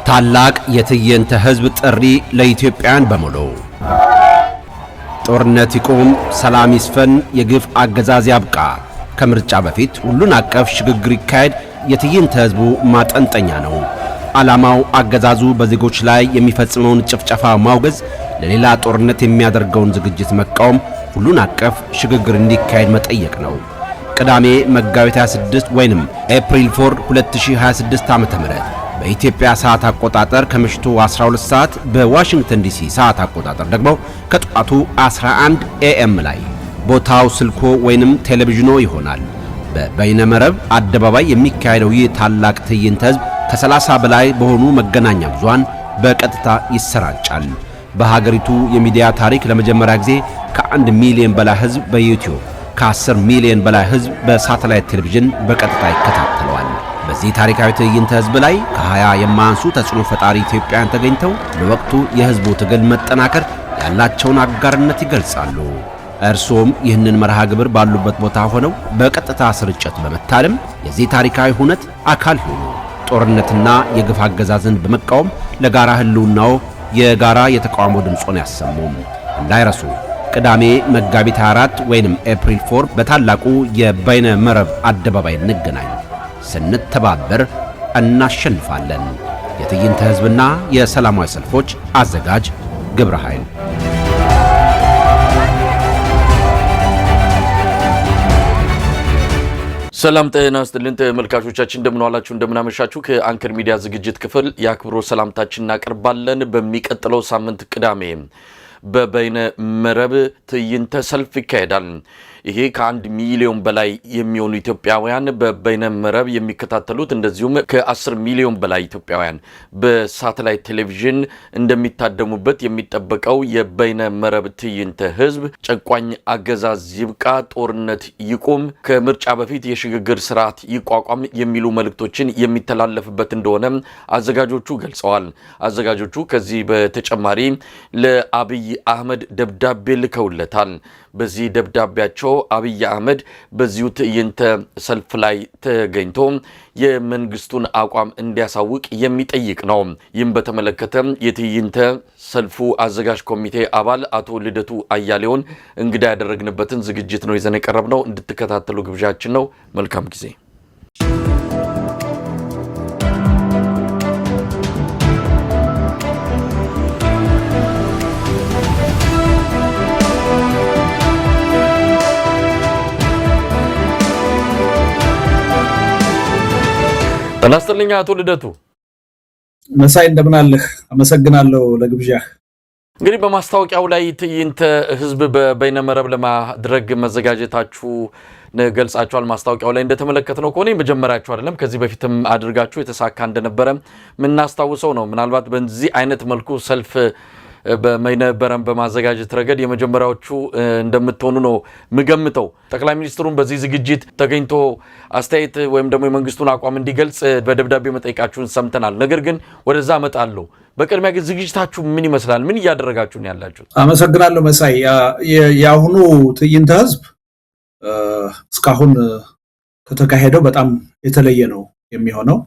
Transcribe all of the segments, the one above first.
ታላቅ የትዕይንተ ህዝብ ጥሪ ለኢትዮጵያን በሙሉ ጦርነት ይቁም፣ ሰላም ይስፈን፣ የግፍ አገዛዝ ያብቃ፣ ከምርጫ በፊት ሁሉን አቀፍ ሽግግር ይካሄድ የትዕይንተ ህዝቡ ማጠንጠኛ ነው። ዓላማው አገዛዙ በዜጎች ላይ የሚፈጽመውን ጭፍጨፋ ማውገዝ፣ ለሌላ ጦርነት የሚያደርገውን ዝግጅት መቃወም፣ ሁሉን አቀፍ ሽግግር እንዲካሄድ መጠየቅ ነው። ቅዳሜ መጋቢት 26 ወይንም ኤፕሪል 4 2026 ዓ.ም በኢትዮጵያ ሰዓት አቆጣጠር ከምሽቱ 12 ሰዓት በዋሽንግተን ዲሲ ሰዓት አቆጣጠር ደግሞ ከጠዋቱ 11 ኤኤም ላይ ቦታው ስልኮ ወይንም ቴሌቪዥኖ ይሆናል። በበይነመረብ አደባባይ የሚካሄደው ይህ ታላቅ ትዕይንተ ህዝብ ከ30 በላይ በሆኑ መገናኛ ብዙሃን በቀጥታ ይሰራጫል። በሀገሪቱ የሚዲያ ታሪክ ለመጀመሪያ ጊዜ ከ1 ሚሊዮን በላይ ህዝብ በዩቲዩብ ከ10 ሚሊዮን በላይ ህዝብ በሳተላይት ቴሌቪዥን በቀጥታ ይከታተለዋል። በዚህ ታሪካዊ ትዕይንተ ህዝብ ላይ ከ20 የማያንሱ ተጽዕኖ ፈጣሪ ኢትዮጵያውያን ተገኝተው ለወቅቱ የህዝቡ ትግል መጠናከር ያላቸውን አጋርነት ይገልጻሉ። እርሶም ይህንን መርሃ ግብር ባሉበት ቦታ ሆነው በቀጥታ ስርጭት በመታደም የዚህ ታሪካዊ ሁነት አካል ይሁኑ። ጦርነትና የግፍ አገዛዝን በመቃወም ለጋራ ህልውናው የጋራ የተቃውሞ ድምጾን ያሰሙም። እንዳይረሱ ቅዳሜ መጋቢት 24 ወይንም ኤፕሪል 4 በታላቁ የበይነ መረብ አደባባይ እንገናኝ። ስንተባበር እናሸንፋለን። የትዕይንተ ህዝብና የሰላማዊ ሰልፎች አዘጋጅ ግብረ ኃይል። ሰላም ጤና ይስጥልን ተመልካቾቻችን፣ እንደምን ዋላችሁ እንደምን አመሻችሁ። ከአንከር ሚዲያ ዝግጅት ክፍል የአክብሮት ሰላምታችንን እናቀርባለን። በሚቀጥለው ሳምንት ቅዳሜ በበይነ መረብ ትዕይንተ ሰልፍ ይካሄዳል። ይሄ ከ1 ሚሊዮን በላይ የሚሆኑ ኢትዮጵያውያን በበይነ መረብ የሚከታተሉት እንደዚሁም ከ10 ሚሊዮን በላይ ኢትዮጵያውያን በሳተላይት ቴሌቪዥን እንደሚታደሙበት የሚጠበቀው የበይነ መረብ ትዕይንተ ህዝብ ጨቋኝ አገዛዝ ይብቃ፣ ጦርነት ይቁም፣ ከምርጫ በፊት የሽግግር ስርዓት ይቋቋም የሚሉ መልእክቶችን የሚተላለፍበት እንደሆነ አዘጋጆቹ ገልጸዋል። አዘጋጆቹ ከዚህ በተጨማሪ ለአብይ አህመድ ደብዳቤ ልከውለታል። በዚህ ደብዳቤያቸው አብይ አህመድ በዚሁ ትዕይንተ ሰልፍ ላይ ተገኝቶ የመንግስቱን አቋም እንዲያሳውቅ የሚጠይቅ ነው። ይህም በተመለከተ የትዕይንተ ሰልፉ አዘጋጅ ኮሚቴ አባል አቶ ልደቱ አያሌውን እንግዳ ያደረግንበትን ዝግጅት ነው ይዘን የቀረብነው። እንድትከታተሉ ግብዣችን ነው። መልካም ጊዜ። ተናስተልኛ አቶ ልደቱ መሳይ እንደምን አለህ? አመሰግናለሁ ለግብዣህ። እንግዲህ በማስታወቂያው ላይ ትዕይንተ ህዝብ በበይነመረብ ለማድረግ መዘጋጀታችሁ ገልጻችኋል። ማስታወቂያው ላይ እንደተመለከትነው ከሆነ መጀመሪያችሁ አይደለም፣ ከዚህ በፊትም አድርጋችሁ የተሳካ እንደነበረ ምናስታውሰው ነው። ምናልባት በዚህ አይነት መልኩ ሰልፍ በበይነመረብ በማዘጋጀት ረገድ የመጀመሪያዎቹ እንደምትሆኑ ነው ምገምተው። ጠቅላይ ሚኒስትሩን በዚህ ዝግጅት ተገኝቶ አስተያየት ወይም ደግሞ የመንግስቱን አቋም እንዲገልጽ በደብዳቤ መጠየቃችሁን ሰምተናል። ነገር ግን ወደዛ እመጣለሁ። በቅድሚያ ግን ዝግጅታችሁ ምን ይመስላል? ምን እያደረጋችሁ ነው ያላችሁት? አመሰግናለሁ መሳይ። የአሁኑ ትዕይንተ ህዝብ እስካሁን ከተካሄደው በጣም የተለየ ነው የሚሆነው።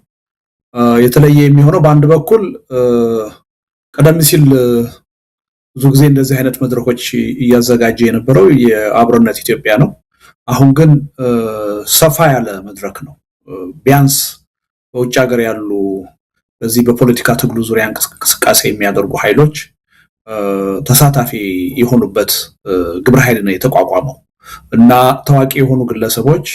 የተለየ የሚሆነው በአንድ በኩል ቀደም ሲል ብዙ ጊዜ እንደዚህ አይነት መድረኮች እያዘጋጀ የነበረው የአብሮነት ኢትዮጵያ ነው። አሁን ግን ሰፋ ያለ መድረክ ነው። ቢያንስ በውጭ ሀገር ያሉ በዚህ በፖለቲካ ትግሉ ዙሪያ እንቅስቃሴ የሚያደርጉ ኃይሎች ተሳታፊ የሆኑበት ግብረ ኃይል ነው የተቋቋመው እና ታዋቂ የሆኑ ግለሰቦች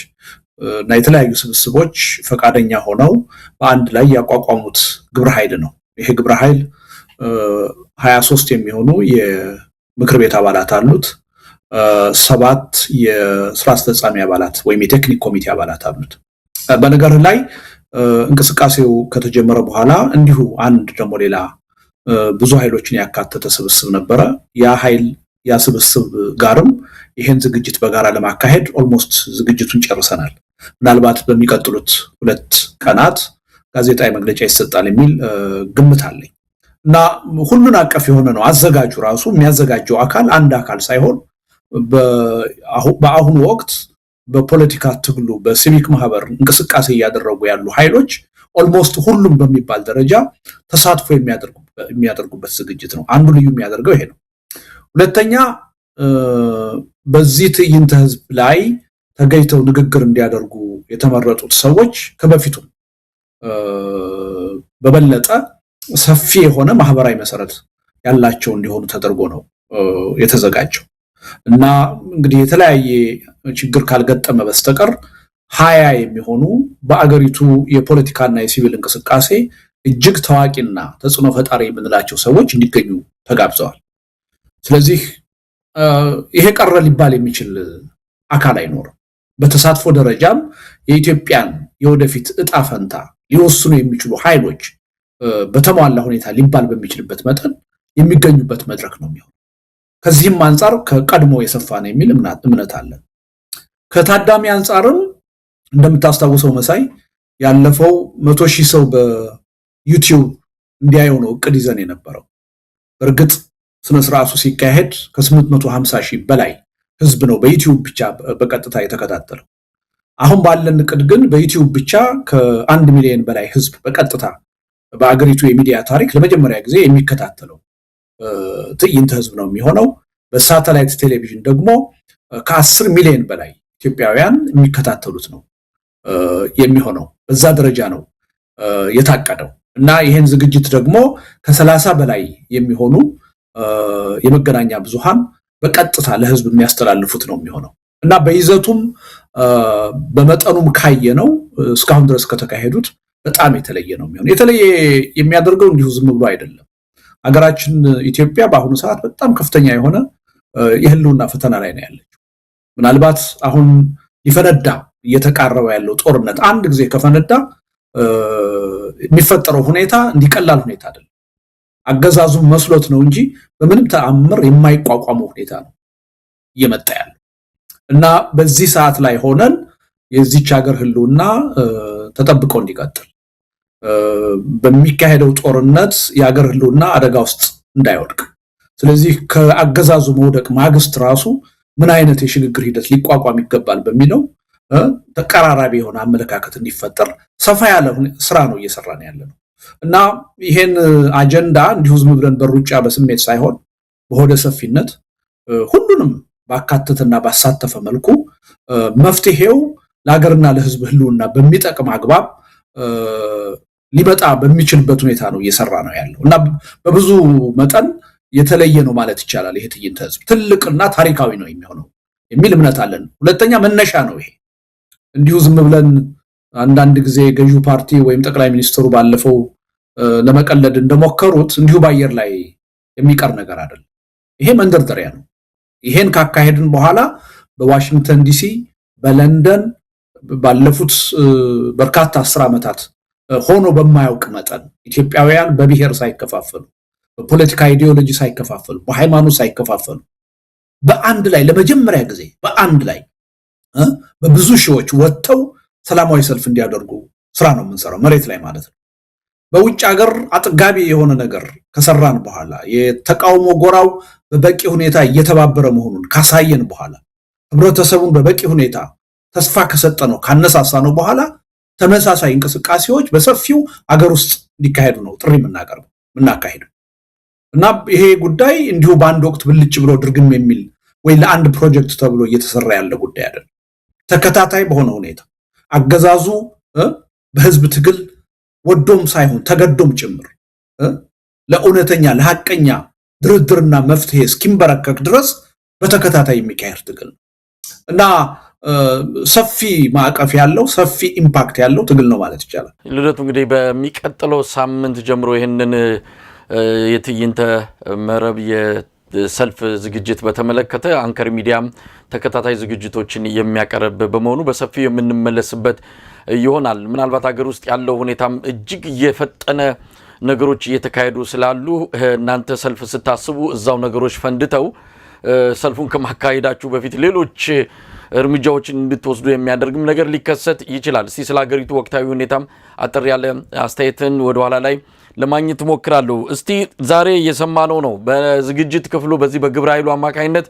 እና የተለያዩ ስብስቦች ፈቃደኛ ሆነው በአንድ ላይ ያቋቋሙት ግብረ ኃይል ነው። ይሄ ግብረ ኃይል 23 የሚሆኑ የምክር ቤት አባላት አሉት። 7 የስራ አስፈጻሚ አባላት ወይም የቴክኒክ ኮሚቴ አባላት አሉት። በነገር ላይ እንቅስቃሴው ከተጀመረ በኋላ እንዲሁ አንድ ደግሞ ሌላ ብዙ ኃይሎችን ያካተተ ስብስብ ነበረ። ያ ስብስብ ጋርም ይሄን ዝግጅት በጋራ ለማካሄድ ኦልሞስት ዝግጅቱን ጨርሰናል። ምናልባት በሚቀጥሉት 2 ቀናት ጋዜጣዊ መግለጫ ይሰጣል የሚል ግምት አለኝ። እና ሁሉን አቀፍ የሆነ ነው። አዘጋጁ ራሱ የሚያዘጋጀው አካል አንድ አካል ሳይሆን በአሁኑ ወቅት በፖለቲካ ትግሉ በሲቪክ ማህበር እንቅስቃሴ እያደረጉ ያሉ ኃይሎች ኦልሞስት ሁሉም በሚባል ደረጃ ተሳትፎ የሚያደርጉበት ዝግጅት ነው። አንዱ ልዩ የሚያደርገው ይሄ ነው። ሁለተኛ በዚህ ትዕይንተ ህዝብ ላይ ተገኝተው ንግግር እንዲያደርጉ የተመረጡት ሰዎች ከበፊቱ በበለጠ ሰፊ የሆነ ማህበራዊ መሰረት ያላቸው እንዲሆኑ ተደርጎ ነው የተዘጋጀው እና እንግዲህ የተለያየ ችግር ካልገጠመ በስተቀር 20 የሚሆኑ በአገሪቱ የፖለቲካና የሲቪል እንቅስቃሴ እጅግ ታዋቂና ተጽዕኖ ፈጣሪ የምንላቸው ሰዎች እንዲገኙ ተጋብዘዋል። ስለዚህ ይሄ ቀረ ሊባል የሚችል አካል አይኖርም። በተሳትፎ ደረጃም የኢትዮጵያን የወደፊት እጣ ፈንታ ሊወስኑ የሚችሉ ኃይሎች በተሟላ ሁኔታ ሊባል በሚችልበት መጠን የሚገኙበት መድረክ ነው የሚሆነው። ከዚህም አንፃር ከቀድሞ የሰፋ ነው የሚል እምነት አለን። ከታዳሚ አንፃርም እንደምታስታውሰው መሳይ ያለፈው 100,000 ሰው በዩቲዩብ እንዲያየው ነው እቅድ ይዘን የነበረው። በእርግጥ ስነ ስርዓቱ ሲካሄድ ከ850,000 በላይ ህዝብ ነው በዩቲዩብ ብቻ በቀጥታ የተከታተለው። አሁን ባለን እቅድ ግን በዩቲዩብ ብቻ ከ1 ሚሊዮን በላይ ህዝብ በቀጥታ በአገሪቱ የሚዲያ ታሪክ ለመጀመሪያ ጊዜ የሚከታተለው ትዕይንተ ህዝብ ነው የሚሆነው። በሳተላይት ቴሌቪዥን ደግሞ ከ10 ሚሊዮን በላይ ኢትዮጵያውያን የሚከታተሉት ነው የሚሆነው። በዛ ደረጃ ነው የታቀደው እና ይሄን ዝግጅት ደግሞ ከ30 በላይ የሚሆኑ የመገናኛ ብዙሃን በቀጥታ ለህዝብ የሚያስተላልፉት ነው የሚሆነው እና በይዘቱም በመጠኑም ካየነው እስካሁን ድረስ ከተካሄዱት በጣም የተለየ ነው የሚሆነው። የተለየ የሚያደርገው እንዲሁ ዝም ብሎ አይደለም። ሀገራችን ኢትዮጵያ በአሁኑ ሰዓት በጣም ከፍተኛ የሆነ የህልውና ፈተና ላይ ነው ያለችው። ምናልባት አሁን ሊፈነዳ እየተቃረበ ያለው ጦርነት አንድ ጊዜ ከፈነዳ የሚፈጠረው ሁኔታ እንዲቀላል ሁኔታ አይደለም። አገዛዙ መስሎት ነው እንጂ በምንም ተአምር የማይቋቋመው ሁኔታ ነው እየመጣ ያለው እና በዚህ ሰዓት ላይ ሆነን የዚች ሀገር ህልውና ተጠብቆ እንዲቀጥል በሚካሄደው ጦርነት የሀገር ህልውና አደጋ ውስጥ እንዳይወድቅ፣ ስለዚህ ከአገዛዙ መውደቅ ማግስት ራሱ ምን አይነት የሽግግር ሂደት ሊቋቋም ይገባል በሚለው ተቀራራቢ የሆነ አመለካከት እንዲፈጠር ሰፋ ያለ ስራ ነው እየሰራን ያለነው እና ይሄን አጀንዳ እንዲሁ ዝም ብለን በሩጫ በስሜት ሳይሆን በሆደ ሰፊነት ሁሉንም ባካተተና ባሳተፈ መልኩ መፍትሄው ለሀገርና ለህዝብ ህልውና በሚጠቅም አግባብ ሊመጣ በሚችልበት ሁኔታ ነው እየሰራ ነው ያለው እና በብዙ መጠን የተለየ ነው ማለት ይቻላል። ይሄ ትዕይንተ ህዝብ ትልቅና ታሪካዊ ነው የሚሆነው የሚል እምነት አለን። ሁለተኛ መነሻ ነው ይሄ እንዲሁ ዝም ብለን አንዳንድ ጊዜ ገዢው ፓርቲ ወይም ጠቅላይ ሚኒስትሩ ባለፈው ለመቀለድ እንደሞከሩት እንዲሁ ባየር ላይ የሚቀር ነገር አይደለም። ይሄ መንደርደሪያ ነው። ይሄን ካካሄድን በኋላ በዋሽንግተን ዲሲ፣ በለንደን ባለፉት በርካታ 10 ዓመታት ሆኖ በማያውቅ መጠን ኢትዮጵያውያን በብሔር ሳይከፋፈሉ፣ በፖለቲካ ኢዲዮሎጂ ሳይከፋፈሉ፣ በሃይማኖት ሳይከፋፈሉ በአንድ ላይ ለመጀመሪያ ጊዜ በአንድ ላይ በብዙ ሺዎች ወጥተው ሰላማዊ ሰልፍ እንዲያደርጉ ስራ ነው የምንሰራው መሬት ላይ ማለት ነው። በውጭ ሀገር አጥጋቢ የሆነ ነገር ከሰራን በኋላ የተቃውሞ ጎራው በበቂ ሁኔታ እየተባበረ መሆኑን ካሳየን በኋላ ህብረተሰቡን በበቂ ሁኔታ ተስፋ ከሰጠነው ካነሳሳነው በኋላ ተመሳሳይ እንቅስቃሴዎች በሰፊው አገር ውስጥ እንዲካሄዱ ነው ጥሪ የምናካሄደው እና ይሄ ጉዳይ እንዲሁ በአንድ ወቅት ብልጭ ብሎ ድርግም የሚል ወይ ለአንድ ፕሮጀክት ተብሎ እየተሰራ ያለ ጉዳይ አይደለም። ተከታታይ በሆነ ሁኔታ አገዛዙ በህዝብ ትግል ወዶም ሳይሆን ተገዶም ጭምር ለእውነተኛ ለሐቀኛ ድርድርና መፍትሄ እስኪንበረከክ ድረስ በተከታታይ የሚካሄድ ትግል እና ሰፊ ማዕቀፍ ያለው ሰፊ ኢምፓክት ያለው ትግል ነው ማለት ይቻላል። ልደቱ እንግዲህ በሚቀጥለው ሳምንት ጀምሮ ይህንን የትዕይንተ መረብ የሰልፍ ዝግጅት በተመለከተ አንከር ሚዲያም ተከታታይ ዝግጅቶችን የሚያቀርብ በመሆኑ በሰፊው የምንመለስበት ይሆናል። ምናልባት ሀገር ውስጥ ያለው ሁኔታም እጅግ እየፈጠነ ነገሮች እየተካሄዱ ስላሉ እናንተ ሰልፍ ስታስቡ እዛው ነገሮች ፈንድተው ሰልፉን ከማካሄዳችሁ በፊት ሌሎች እርምጃዎችን እንድትወስዱ የሚያደርግም ነገር ሊከሰት ይችላል። እስቲ ስለ ሀገሪቱ ወቅታዊ ሁኔታም አጠር ያለ አስተያየትን ወደ ኋላ ላይ ለማግኘት ሞክራለሁ። እስቲ ዛሬ እየሰማነው ነው በዝግጅት ክፍሉ በዚህ በግብረ ኃይሉ አማካኝነት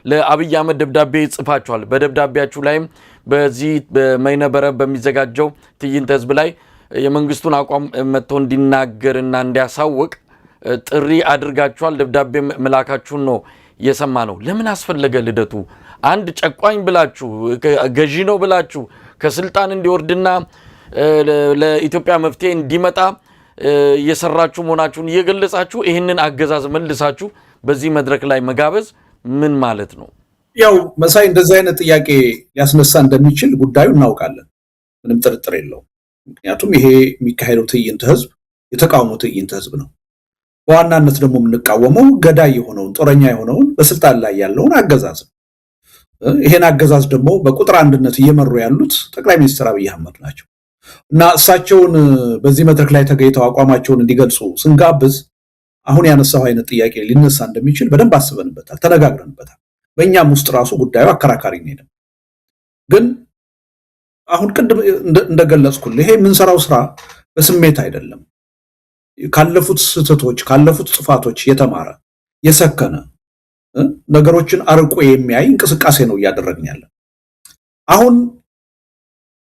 ለአብይ አህመድ ደብዳቤ ጽፋችኋል። በደብዳቤያችሁ ላይም በዚህ በበይነ መረብ በሚዘጋጀው ትዕይንተ ህዝብ ላይ የመንግስቱን አቋም መጥቶ እንዲናገርና እንዲያሳውቅ ጥሪ አድርጋችኋል። ደብዳቤ መላካችሁን ነው የሰማ ነው። ለምን አስፈለገ ልደቱ? አንድ ጨቋኝ ብላችሁ ገዢ ነው ብላችሁ ከስልጣን እንዲወርድና ለኢትዮጵያ መፍትሄ እንዲመጣ እየሰራችሁ መሆናችሁን እየገለጻችሁ ይህንን አገዛዝ መልሳችሁ በዚህ መድረክ ላይ መጋበዝ ምን ማለት ነው? ያው መሳይ እንደዚህ አይነት ጥያቄ ሊያስነሳ እንደሚችል ጉዳዩ እናውቃለን። ምንም ጥርጥር የለውም። ምክንያቱም ይሄ የሚካሄደው ትዕይንተ ህዝብ የተቃውሞ ትዕይንተ ህዝብ ነው። በዋናነት ደግሞ የምንቃወመው ገዳይ የሆነውን ጦረኛ የሆነውን በስልጣን ላይ ያለውን አገዛዝ ነው። ይሄን አገዛዝ ደግሞ በቁጥር አንድነት እየመሩ ያሉት ጠቅላይ ሚኒስትር አብይ አህመድ ናቸው እና እሳቸውን በዚህ መድረክ ላይ ተገኝተው አቋማቸውን እንዲገልጹ ስንጋብዝ አሁን ያነሳው አይነት ጥያቄ ሊነሳ እንደሚችል በደንብ አስበንበታል፣ ተነጋግረንበታል። በእኛም ውስጥ ራሱ ጉዳዩ አከራካሪ ነው። ግን አሁን ቅድም እንደገለጽኩልህ ይሄ የምንሰራው ስራ በስሜት አይደለም። ካለፉት ስህተቶች ካለፉት ጥፋቶች የተማረ የሰከነ ነገሮችን አርቆ የሚያይ እንቅስቃሴ ነው እያደረግን ያለን። አሁን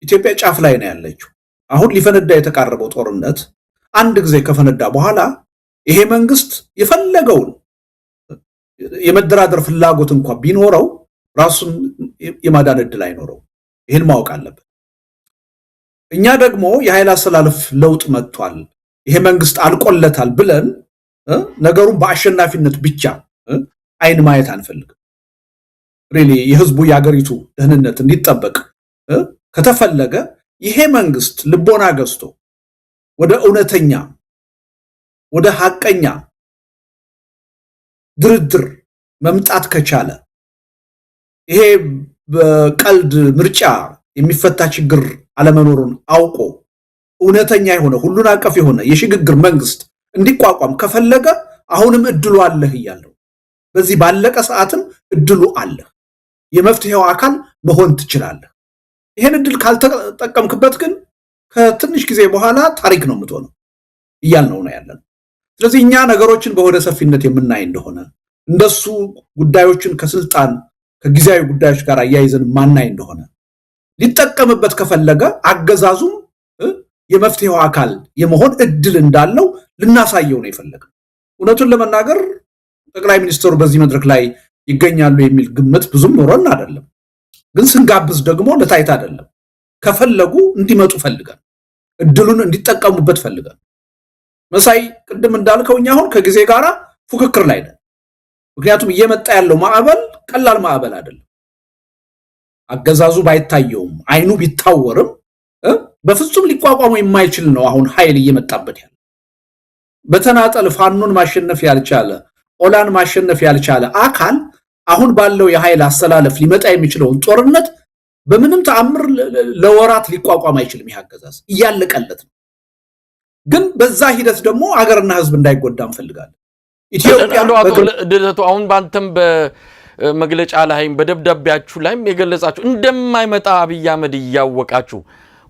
ኢትዮጵያ ጫፍ ላይ ነው ያለችው። አሁን ሊፈነዳ የተቃረበው ጦርነት አንድ ጊዜ ከፈነዳ በኋላ ይሄ መንግስት የፈለገውን የመደራደር ፍላጎት እንኳን ቢኖረው ራሱን የማዳን ዕድል አይኖረው። ይሄን ማወቅ አለበት። እኛ ደግሞ የኃይል አሰላለፍ ለውጥ መጥቷል፣ ይሄ መንግስት አልቆለታል ብለን ነገሩን በአሸናፊነት ብቻ አይን ማየት አንፈልግም። ሪሊ የህዝቡ የአገሪቱ ደህንነት እንዲጠበቅ ከተፈለገ ይሄ መንግስት ልቦና ገዝቶ ወደ እውነተኛ ወደ ሐቀኛ ድርድር መምጣት ከቻለ ይሄ በቀልድ ምርጫ የሚፈታ ችግር አለመኖሩን አውቆ እውነተኛ የሆነ ሁሉን አቀፍ የሆነ የሽግግር መንግስት እንዲቋቋም ከፈለገ አሁንም እድሉ አለህ እያለው በዚህ ባለቀ ሰዓትም እድሉ አለህ። የመፍትሄው አካል መሆን ትችላለህ። ይሄን እድል ካልተጠቀምክበት ግን ከትንሽ ጊዜ በኋላ ታሪክ ነው የምትሆነው እያልነው ነው ያለን። ስለዚህ እኛ ነገሮችን በወደ ሰፊነት የምናይ እንደሆነ እንደሱ ጉዳዮችን ከስልጣን ከጊዜያዊ ጉዳዮች ጋር አያይዘን ማናይ እንደሆነ ሊጠቀምበት ከፈለገ አገዛዙም የመፍትሄው አካል የመሆን እድል እንዳለው ልናሳየው ነው የፈለገው። እውነቱን ለመናገር ጠቅላይ ሚኒስትሩ በዚህ መድረክ ላይ ይገኛሉ የሚል ግምት ብዙም ኖሮን አይደለም። ግን ስንጋብዝ ደግሞ ለታይታ አይደለም። ከፈለጉ እንዲመጡ ፈልገን እድሉን እንዲጠቀሙበት ፈልገን። መሳይ ቅድም እንዳልከው እኛ አሁን ከጊዜ ጋራ ፉክክር ላይ ነን። ምክንያቱም እየመጣ ያለው ማዕበል ቀላል ማዕበል አይደለም። አገዛዙ ባይታየውም አይኑ ቢታወርም በፍጹም ሊቋቋሙ የማይችል ነው አሁን ኃይል እየመጣበት ያለ። በተናጠል ፋኖን ማሸነፍ ያልቻለ ኦላን ማሸነፍ ያልቻለ አካል አሁን ባለው የኃይል አሰላለፍ ሊመጣ የሚችለውን ጦርነት በምንም ተአምር ለወራት ሊቋቋም አይችልም። ይህ አገዛዝ እያለቀለት ነው። ግን በዛ ሂደት ደግሞ አገርና ህዝብ እንዳይጎዳ እንፈልጋለን። ኢትዮጵያ አሁን ባንተም በመግለጫ ላይ በደብዳቤያችሁ ላይም የገለጻችሁ እንደማይመጣ አብይ አህመድ እያወቃችሁ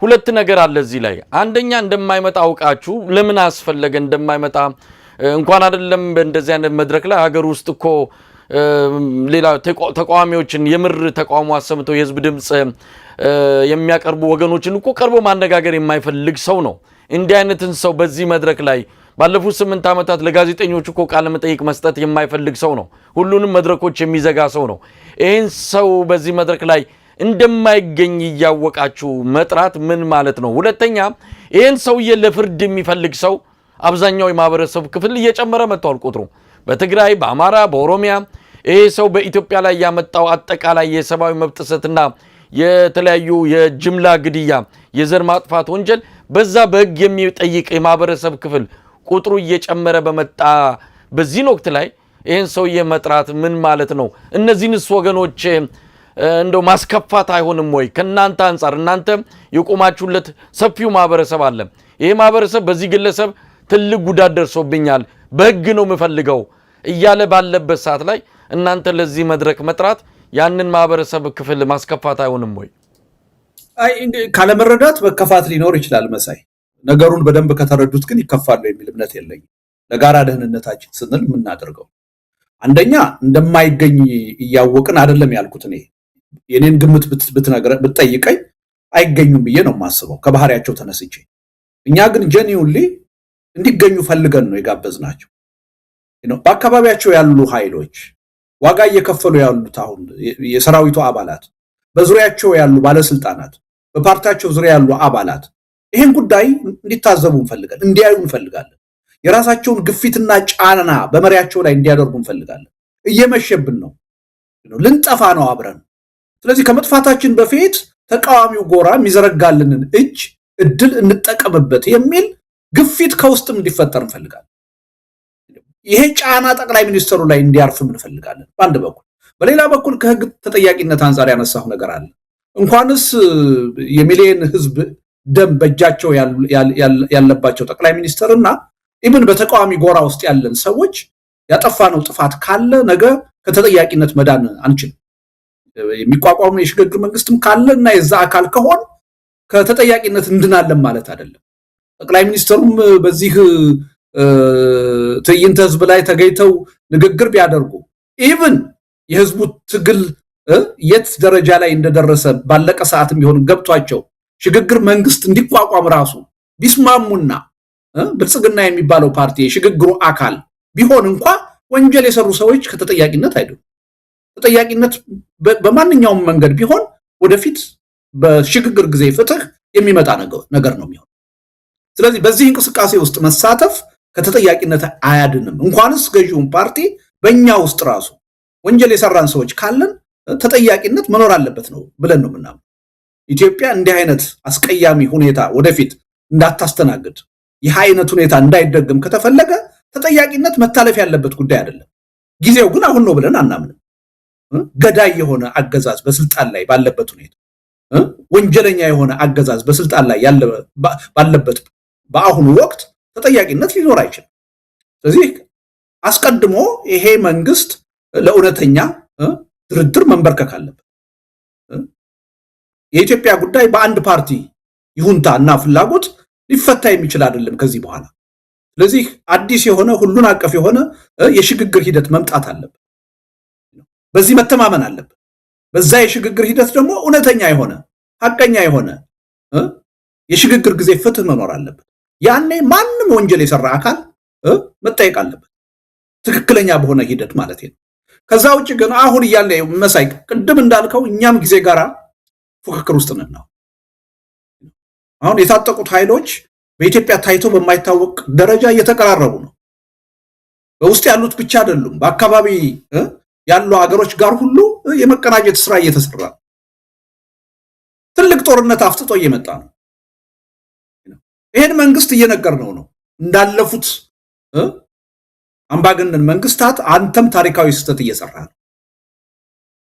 ሁለት ነገር አለ እዚህ ላይ። አንደኛ እንደማይመጣ አውቃችሁ ለምን አስፈለገ እንደማይመጣ እንኳን አይደለም በእንደዚህ አይነት መድረክ ላይ ሀገር ውስጥ እኮ ሌላ ተቃዋሚዎችን የምር ተቃውሞ አሰምተው የህዝብ ድምጽ የሚያቀርቡ ወገኖችን እኮ ቀርቦ ማነጋገር የማይፈልግ ሰው ነው። እንዲህ አይነትን ሰው በዚህ መድረክ ላይ ባለፉት 8 ዓመታት ለጋዜጠኞች እኮ ቃለ መጠይቅ መስጠት የማይፈልግ ሰው ነው። ሁሉንም መድረኮች የሚዘጋ ሰው ነው። ይህን ሰው በዚህ መድረክ ላይ እንደማይገኝ እያወቃችሁ መጥራት ምን ማለት ነው? ሁለተኛ ይህን ሰውዬ ለፍርድ የሚፈልግ ሰው አብዛኛው የማህበረሰብ ክፍል እየጨመረ መጥቷል ቁጥሩ። በትግራይ፣ በአማራ፣ በኦሮሚያ ይሄ ሰው በኢትዮጵያ ላይ ያመጣው አጠቃላይ የሰብአዊ መብት ጥሰትና የተለያዩ የጅምላ ግድያ፣ የዘር ማጥፋት ወንጀል በዛ በህግ የሚጠይቅ የማህበረሰብ ክፍል ቁጥሩ እየጨመረ በመጣ በዚህ ወቅት ላይ ይህን ሰውዬ መጥራት ምን ማለት ነው? እነዚህንስ ወገኖች እንደው ማስከፋት አይሆንም ወይ? ከናንተ አንፃር እናንተ የቆማችሁለት ሰፊው ማህበረሰብ አለ። ይሄ ማህበረሰብ በዚህ ግለሰብ ትልቅ ጉዳት ደርሶብኛል በህግ ነው የምፈልገው እያለ ባለበት ሰዓት ላይ እናንተ ለዚህ መድረክ መጥራት ያንን ማህበረሰብ ክፍል ማስከፋት አይሆንም ወይ? አይ ካለመረዳት መከፋት ሊኖር ይችላል መሳይ። ነገሩን በደንብ ከተረዱት ግን ይከፋሉ የሚል እምነት የለኝም። ለጋራ ደህንነታችን ስንል የምናደርገው አንደኛ እንደማይገኝ እያወቅን አይደለም ያልኩት። እኔ የኔን ግምት ብትጠይቀኝ አይገኙም ብዬ ነው የማስበው ከባህሪያቸው ተነስቼ። እኛ ግን ጀኒውንሊ እንዲገኙ ፈልገን ነው የጋበዝናቸው። በአካባቢያቸው ያሉ ኃይሎች ዋጋ እየከፈሉ ያሉት አሁን የሰራዊቱ አባላት፣ በዙሪያቸው ያሉ ባለስልጣናት፣ በፓርቲያቸው ዙሪያ ያሉ አባላት ይሄን ጉዳይ እንዲታዘቡ እንፈልጋለን፣ እንዲያዩ እንፈልጋለን። የራሳቸውን ግፊትና ጫና በመሪያቸው ላይ እንዲያደርጉ እንፈልጋለን። እየመሸብን ነው፣ ልንጠፋ ነው አብረን። ስለዚህ ከመጥፋታችን በፊት ተቃዋሚው ጎራ የሚዘረጋልንን እድል እንጠቀምበት የሚል ግፊት ከውስጥም እንዲፈጠር እንፈልጋለን። ይሄ ጫና ጠቅላይ ሚኒስትሩ ላይ እንዲያርፍም እንፈልጋለን በአንድ በኩል። በሌላ በኩል ከህግ ተጠያቂነት አንጻር ያነሳው ነገር አለ። እንኳንስ የሚሊዮን ህዝብ ደም በእጃቸው ያለባቸው ጠቅላይ ሚኒስትርና ኢብን በተቃዋሚ ጎራ ውስጥ ያለን ሰዎች ያጠፋነው ጥፋት ካለ ነገ ከተጠያቂነት መዳን አንችልም። የሚቋቋም የሽግግር መንግስትም ካለ እና የዛ አካል ከሆን ከተጠያቂነት እንድናለን ማለት አይደለም። ጠቅላይ ሚኒስትሩም በዚህ ትዕይንተ ህዝብ ላይ ተገኝተው ንግግር ቢያደርጉ ኢቭን የህዝቡ ትግል የት ደረጃ ላይ እንደደረሰ ባለቀ ሰዓትም ቢሆን ገብቷቸው ሽግግር መንግስት እንዲቋቋም ራሱ ቢስማሙና ብልጽግና የሚባለው ፓርቲ የሽግግሩ አካል ቢሆን እንኳ ወንጀል የሰሩ ሰዎች ከተጠያቂነት አይደሉም። ተጠያቂነት በማንኛውም መንገድ ቢሆን ወደፊት በሽግግር ጊዜ ፍትህ የሚመጣ ነገር ነው የሚሆነው። ስለዚህ በዚህ እንቅስቃሴ ውስጥ መሳተፍ ከተጠያቂነት አያድንም። እንኳንስ ገዢውን ፓርቲ በእኛ ውስጥ ራሱ ወንጀል የሰራን ሰዎች ካለን ተጠያቂነት መኖር አለበት ነው ብለን ነው ምናምን። ኢትዮጵያ እንዲህ አይነት አስቀያሚ ሁኔታ ወደፊት እንዳታስተናግድ፣ ይህ አይነት ሁኔታ እንዳይደገም ከተፈለገ ተጠያቂነት መታለፍ ያለበት ጉዳይ አይደለም። ጊዜው ግን አሁን ነው ብለን አናምንም። ገዳይ የሆነ አገዛዝ በስልጣን ላይ ባለበት ሁኔታ፣ ወንጀለኛ የሆነ አገዛዝ በስልጣን ላይ ባለበት በአሁኑ ወቅት ተጠያቂነት ሊኖር አይችልም። ስለዚህ አስቀድሞ ይሄ መንግስት ለእውነተኛ ድርድር መንበርከክ አለበት። የኢትዮጵያ ጉዳይ በአንድ ፓርቲ ይሁንታ እና ፍላጎት ሊፈታ የሚችል አይደለም ከዚህ በኋላ። ስለዚህ አዲስ የሆነ ሁሉን አቀፍ የሆነ የሽግግር ሂደት መምጣት አለበት። በዚህ መተማመን አለበት። በዛ የሽግግር ሂደት ደግሞ እውነተኛ የሆነ ሐቀኛ የሆነ የሽግግር ጊዜ ፍትህ መኖር አለበት። ያኔ ማንም ወንጀል የሰራ አካል መጠየቅ አለበት፣ ትክክለኛ በሆነ ሂደት ማለት ነው። ከዛ ውጭ ግን አሁን እያለ መሳይ ቅድም እንዳልከው እኛም ጊዜ ጋራ ፉክክር ውስጥ ነን። አሁን የታጠቁት ኃይሎች በኢትዮጵያ ታይቶ በማይታወቅ ደረጃ እየተቀራረቡ ነው። በውስጥ ያሉት ብቻ አይደሉም፣ በአካባቢ ያሉ አገሮች ጋር ሁሉ የመቀናጀት ስራ እየተሰራ ነው። ትልቅ ጦርነት አፍጥጦ እየመጣ ነው። ይሄን መንግስት እየነገርነው ነው እንዳለፉት አምባገነን መንግስታት አንተም ታሪካዊ ስህተት እየሰራ ነው።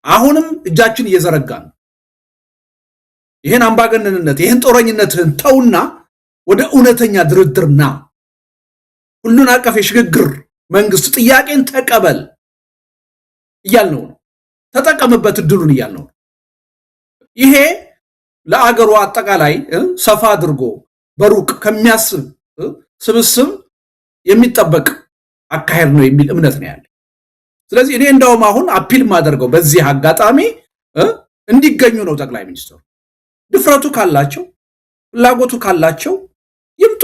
አሁንም እጃችን እየዘረጋ ነው። ይሄን አምባገነንነት ይሄን ጦረኝነትህን ተውና ወደ እውነተኛ ድርድርና ሁሉን አቀፍ የሽግግር መንግስት ጥያቄን ተቀበል እያልነው ነው። ተጠቀምበት እድሉን እያልነው ነው። ይሄ ለአገሩ አጠቃላይ ሰፋ አድርጎ በሩቅ ከሚያስብ ስብስብ የሚጠበቅ አካሄድ ነው የሚል እምነት ነው ያለ። ስለዚህ እኔ እንደውም አሁን አፒል ማደርገው በዚህ አጋጣሚ እንዲገኙ ነው። ጠቅላይ ሚኒስትሩ ድፍረቱ ካላቸው ፍላጎቱ ካላቸው ይምጡ።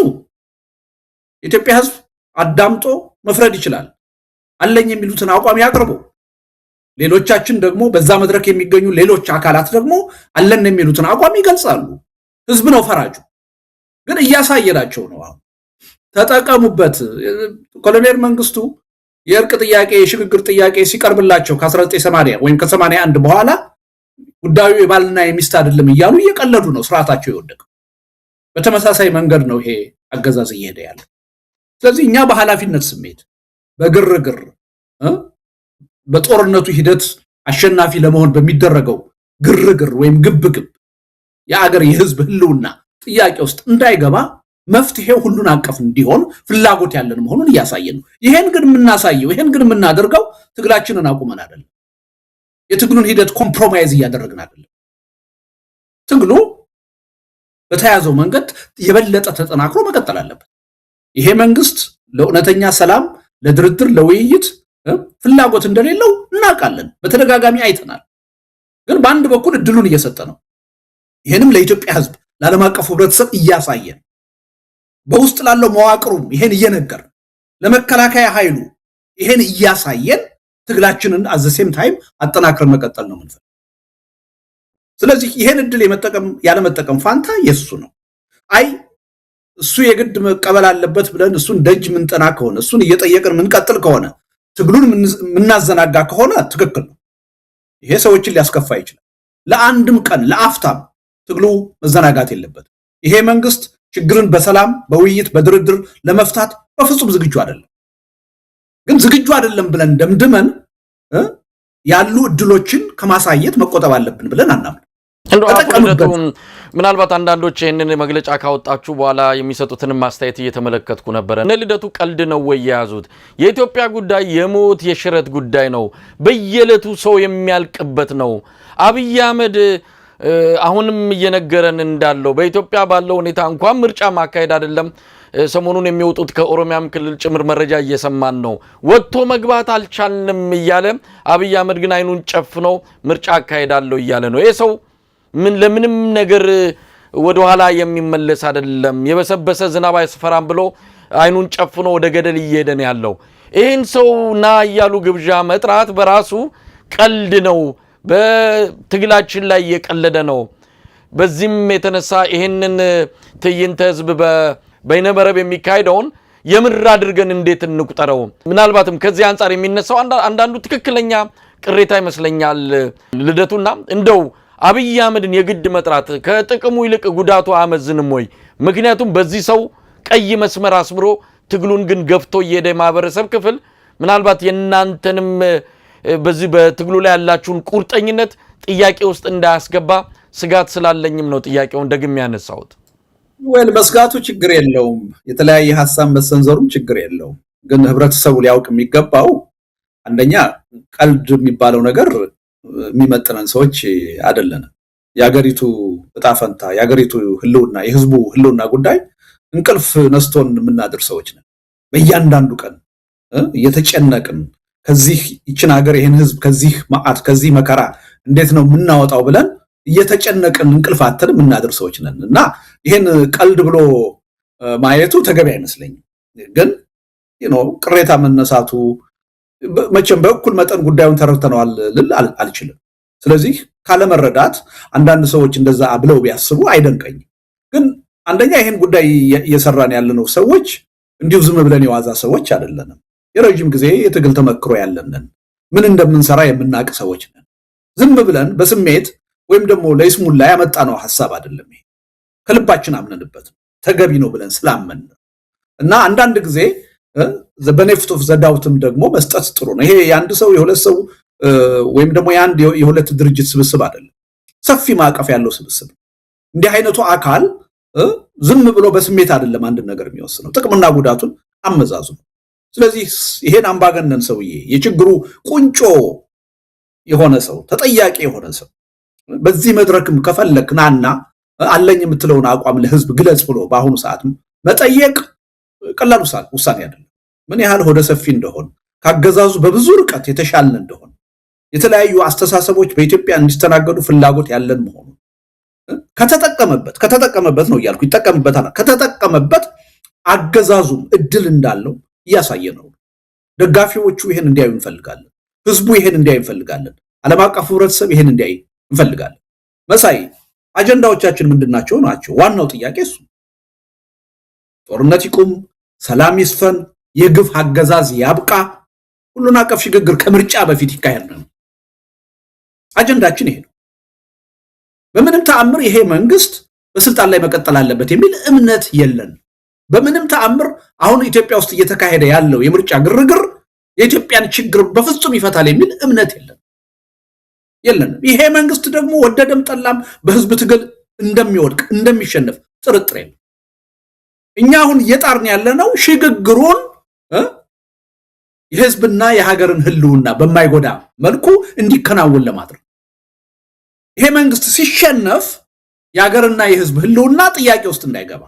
ኢትዮጵያ ህዝብ አዳምጦ መፍረድ ይችላል። አለኝ የሚሉትን አቋም ያቅርቡ። ሌሎቻችን ደግሞ በዛ መድረክ የሚገኙ ሌሎች አካላት ደግሞ አለን የሚሉትን አቋም ይገልጻሉ። ህዝብ ነው ፈራጁ። ግን እያሳየናቸው ነው። አሁን ተጠቀሙበት። ኮሎኔል መንግስቱ የእርቅ ጥያቄ የሽግግር ጥያቄ ሲቀርብላቸው ከ1980 ወይም ከ81 በኋላ ጉዳዩ የባልና የሚስት አይደለም እያሉ እየቀለዱ ነው ስርዓታቸው የወደቀው። በተመሳሳይ መንገድ ነው ይሄ አገዛዝ እየሄደ ያለ። ስለዚህ እኛ በኃላፊነት ስሜት በግርግር በጦርነቱ ሂደት አሸናፊ ለመሆን በሚደረገው ግርግር ወይም ግብግብ የአገር የህዝብ ህልውና ጥያቄ ውስጥ እንዳይገባ መፍትሄው ሁሉን አቀፍ እንዲሆን ፍላጎት ያለን መሆኑን እያሳየን ነው። ይሄን ግን የምናሳየው ይሄን ግን የምናደርገው ትግላችንን አቁመን አይደለም። የትግሉን ሂደት ኮምፕሮማይዝ እያደረግን አይደለም። ትግሉ በተያዘው መንገድ የበለጠ ተጠናክሮ መቀጠል አለበት። ይሄ መንግስት ለእውነተኛ ሰላም፣ ለድርድር፣ ለውይይት ፍላጎት እንደሌለው እናውቃለን። በተደጋጋሚ አይተናል። ግን በአንድ በኩል እድሉን እየሰጠ ነው። ይሄንም ለኢትዮጵያ ህዝብ ለዓለም አቀፉ ህብረተሰብ እያሳየን በውስጥ ላለው መዋቅሩም ይሄን እየነገር ለመከላከያ ኃይሉ ይሄን እያሳየን ትግላችንን አዘሴም ታይም አጠናክረን መቀጠል ነው የምንፈልገው። ስለዚህ ይሄን እድል የመጠቀም ያለ መጠቀም ፋንታ የሱ ነው። አይ እሱ የግድ መቀበል አለበት ብለን እሱን ደጅ ምንጠና ከሆነ እሱን እየጠየቅን ምንቀጥል ከሆነ ትግሉን ምናዘናጋ ከሆነ ትክክል ነው። ይሄ ሰዎችን ሊያስከፋ ይችላል። ለአንድም ቀን ለአፍታም ትግሉ መዘናጋት የለበት። ይሄ መንግስት ችግርን በሰላም በውይይት በድርድር ለመፍታት በፍጹም ዝግጁ አይደለም። ግን ዝግጁ አይደለም ብለን ደምድመን ያሉ እድሎችን ከማሳየት መቆጠብ አለብን ብለን አናምን። ምናልባት አንዳንዶች ይህንን መግለጫ ካወጣችሁ በኋላ የሚሰጡትን ማስተያየት እየተመለከትኩ ነበር። እነ ልደቱ ቀልድ ነው ወይ የያዙት? የኢትዮጵያ ጉዳይ የሞት የሽረት ጉዳይ ነው። በየዕለቱ ሰው የሚያልቅበት ነው። አብይ አህመድ አሁንም እየነገረን እንዳለው በኢትዮጵያ ባለው ሁኔታ እንኳን ምርጫ ማካሄድ አይደለም ሰሞኑን የሚወጡት ከኦሮሚያም ክልል ጭምር መረጃ እየሰማን ነው። ወጥቶ መግባት አልቻልንም እያለ አብይ አህመድ ግን አይኑን ጨፍኖ ምርጫ አካሄዳለሁ እያለ ነው። ይሄ ሰው ለምንም ነገር ወደ ኋላ የሚመለስ አይደለም። የበሰበሰ ዝናብ አይስፈራም ብሎ አይኑን ጨፍኖ ወደ ገደል እየሄደ ነው ያለው። ይሄን ሰው ና እያሉ ግብዣ መጥራት በራሱ ቀልድ ነው። በትግላችን ላይ እየቀለደ ነው። በዚህም የተነሳ ይሄንን ትዕይንተ ህዝብ በይነመረብ የሚካሄደውን የምር አድርገን እንዴት እንቁጠረው? ምናልባትም ከዚህ አንፃር የሚነሳው አንዳንዱ ትክክለኛ ቅሬታ ይመስለኛል ልደቱና እንደው አብይ አህመድን የግድ መጥራት ከጥቅሙ ይልቅ ጉዳቱ አመዝንም ወይ? ምክንያቱም በዚህ ሰው ቀይ መስመር አስምሮ ትግሉን ግን ገፍቶ እየሄደ ማህበረሰብ ክፍል ምናልባት የናንተንም በዚህ በትግሉ ላይ ያላችሁን ቁርጠኝነት ጥያቄ ውስጥ እንዳያስገባ ስጋት ስላለኝም ነው ጥያቄውን ደግሜ ያነሳሁት። መስጋቱ ችግር የለውም። የተለያየ ሐሳብ መሰንዘሩም ችግር የለውም። ግን ህብረተሰቡ ሊያውቅ የሚገባው አንደኛ ቀልድ የሚባለው ነገር የሚመጥነን ሰዎች አይደለንም። የሀገሪቱ ዕጣ ፈንታ፣ የሀገሪቱ ህልውና፣ የህዝቡ ህልውና ጉዳይ እንቅልፍ ነስቶን የምናድር ሰዎች ነን። በእያንዳንዱ ቀን እየተጨነቅን ከዚህ ይችን ሀገር ይሄን ህዝብ ከዚህ መዓት ከዚህ መከራ እንዴት ነው የምናወጣው ብለን እየተጨነቅን እንቅልፍ አጥተን የምናድር ሰዎች ነን እና ይሄን ቀልድ ብሎ ማየቱ ተገቢ አይመስለኝም። ግን ቅሬታ መነሳቱ መቼም በእኩል መጠን ጉዳዩን ተረድተነዋል ልል አልችልም። ስለዚህ ካለመረዳት አንዳንድ ሰዎች እንደዛ ብለው ቢያስቡ አይደንቀኝም። ግን አንደኛ ይሄን ጉዳይ እየሰራን ያለነው ሰዎች እንዲሁ ዝም ብለን የዋዛ ሰዎች አይደለንም። የረጅም ጊዜ የትግል ተመክሮ ያለንን ምን እንደምንሰራ የምናውቅ ሰዎች ነን። ዝም ብለን በስሜት ወይም ደግሞ ለይስሙላ ያመጣነው ሐሳብ አይደለም። ይሄ ከልባችን አምነንበት ተገቢ ነው ብለን ስላመን እና አንዳንድ ጊዜ በኔፍት ኦፍ ዘዳውትም ደግሞ መስጠት ጥሩ ነው። ይሄ የአንድ ሰው የሁለት ሰው ወይም ደግሞ የአንድ የሁለት ድርጅት ስብስብ አይደለም፣ ሰፊ ማዕቀፍ ያለው ስብስብ። እንዲህ አይነቱ አካል ዝም ብሎ በስሜት አይደለም አንድ ነገር የሚወስነው፣ ጥቅምና ጉዳቱን አመዛዙ። ስለዚህ ይሄን አምባገነን ሰውዬ የችግሩ ቁንጮ የሆነ ሰው ተጠያቂ የሆነ ሰው በዚህ መድረክም ከፈለክ ናና አለኝ የምትለውን አቋም ለህዝብ ግለጽ ብሎ በአሁኑ ሰዓት መጠየቅ ቀላል ውሳኔ አይደለም። ምን ያህል ሆደ ሰፊ እንደሆነ ካገዛዙ በብዙ ርቀት የተሻለን እንደሆነ የተለያዩ አስተሳሰቦች በኢትዮጵያ እንዲስተናገዱ ፍላጎት ያለን መሆኑ ከተጠቀመበት ነው እያልኩ ይጠቀምበታል። ከተጠቀመበት አገዛዙም እድል እንዳለው እያሳየ ነው። ደጋፊዎቹ ይሄን እንዲያዩ እንፈልጋለን። ህዝቡ ይሄን እንዲያዩ እንፈልጋለን። ዓለም አቀፍ ህብረተሰብ ይሄን እንዲያዩ እንፈልጋለን። መሳይ አጀንዳዎቻችን ምንድናቸው ናቸው? ዋናው ጥያቄ እሱ። ጦርነት ይቁም፣ ሰላም ይስፈን፣ የግፍ አገዛዝ ያብቃ፣ ሁሉን አቀፍ ሽግግር ከምርጫ በፊት ይካሄድ ነው። አጀንዳችን ይሄ ነው። በምንም ተአምር ይሄ መንግስት በስልጣን ላይ መቀጠል አለበት የሚል እምነት የለን። በምንም ተአምር አሁን ኢትዮጵያ ውስጥ እየተካሄደ ያለው የምርጫ ግርግር የኢትዮጵያን ችግር በፍጹም ይፈታል የሚል እምነት የለንም። ይሄ መንግስት ደግሞ ወደደም ጠላም በህዝብ ትግል እንደሚወድቅ እንደሚሸነፍ ጥርጥር የለም። እኛ አሁን እየጣርን ያለነው ሽግግሩን የህዝብና የሀገርን ህልውና በማይጎዳ መልኩ እንዲከናወን ለማድረግ። ይሄ መንግስት ሲሸነፍ የሀገርና የህዝብ ህልውና ጥያቄ ውስጥ እንዳይገባ፣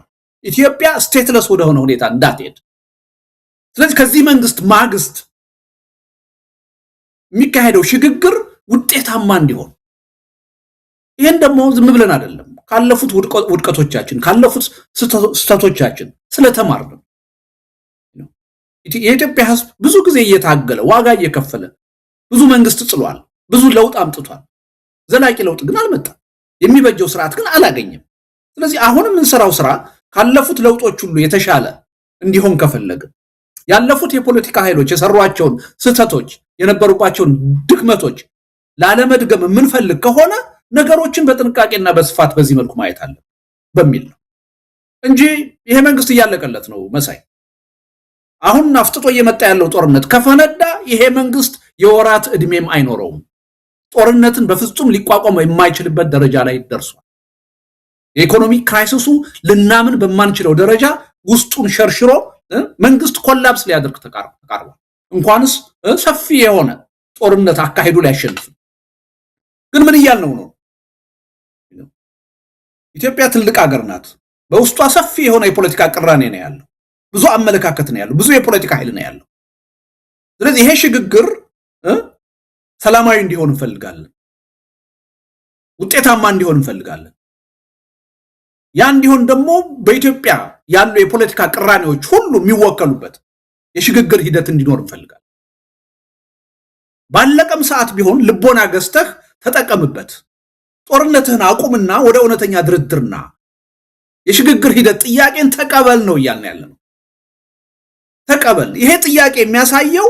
ኢትዮጵያ ስቴትለስ ወደሆነ ሁኔታ እንዳትሄድ። ስለዚህ ከዚህ መንግስት ማግስት የሚካሄደው ሽግግር ውጤታማ እንዲሆን፣ ይሄን ደግሞ ዝም ብለን አይደለም ካለፉት ውድቀቶቻችን ካለፉት ስተቶቻችን ስለተማርን የኢትዮጵያ ህዝብ ብዙ ጊዜ እየታገለ ዋጋ እየከፈለ ብዙ መንግስት ጥሏል፣ ብዙ ለውጥ አምጥቷል። ዘላቂ ለውጥ ግን አልመጣም። የሚበጀው ስርዓት ግን አላገኘም። ስለዚህ አሁንም እንሰራው ስራ ካለፉት ለውጦች ሁሉ የተሻለ እንዲሆን ከፈለገ ያለፉት የፖለቲካ ኃይሎች የሰሯቸውን ስተቶች የነበሩባቸውን ድክመቶች ላለመድገም የምንፈልግ ከሆነ ነገሮችን በጥንቃቄና በስፋት በዚህ መልኩ ማየት አለ በሚል ነው እንጂ ይሄ መንግስት እያለቀለት ነው መሳይ። አሁን አፍጥጦ እየመጣ ያለው ጦርነት ከፈነዳ ይሄ መንግስት የወራት እድሜም አይኖረውም። ጦርነትን በፍጹም ሊቋቋም የማይችልበት ደረጃ ላይ ደርሷል። የኢኮኖሚ ክራይሲሱ ልናምን በማንችለው ደረጃ ውስጡን ሸርሽሮ መንግስት ኮላፕስ ሊያደርግ ተቃርቧል። እንኳንስ ሰፊ የሆነ ጦርነት አካሄዱ ሊያሸንፍ። ግን ምን እያልነው ነው? ኢትዮጵያ ትልቅ ሀገር ናት። በውስጧ ሰፊ የሆነ የፖለቲካ ቅራኔ ነው ያለው። ብዙ አመለካከት ነው ያለው። ብዙ የፖለቲካ ኃይል ነው ያለው። ስለዚህ ይሄ ሽግግር ሰላማዊ እንዲሆን እንፈልጋለን። ውጤታማ እንዲሆን እንፈልጋለን። ያ እንዲሆን ደግሞ በኢትዮጵያ ያሉ የፖለቲካ ቅራኔዎች ሁሉ የሚወከሉበት የሽግግር ሂደት እንዲኖር እንፈልጋለን። ባለቀም ሰዓት ቢሆን ልቦና ገዝተህ ተጠቀምበት። ጦርነትህን አቁምና ወደ እውነተኛ ድርድርና የሽግግር ሂደት ጥያቄን ተቀበል ነው እያልን ያለነው። ተቀበል። ይሄ ጥያቄ የሚያሳየው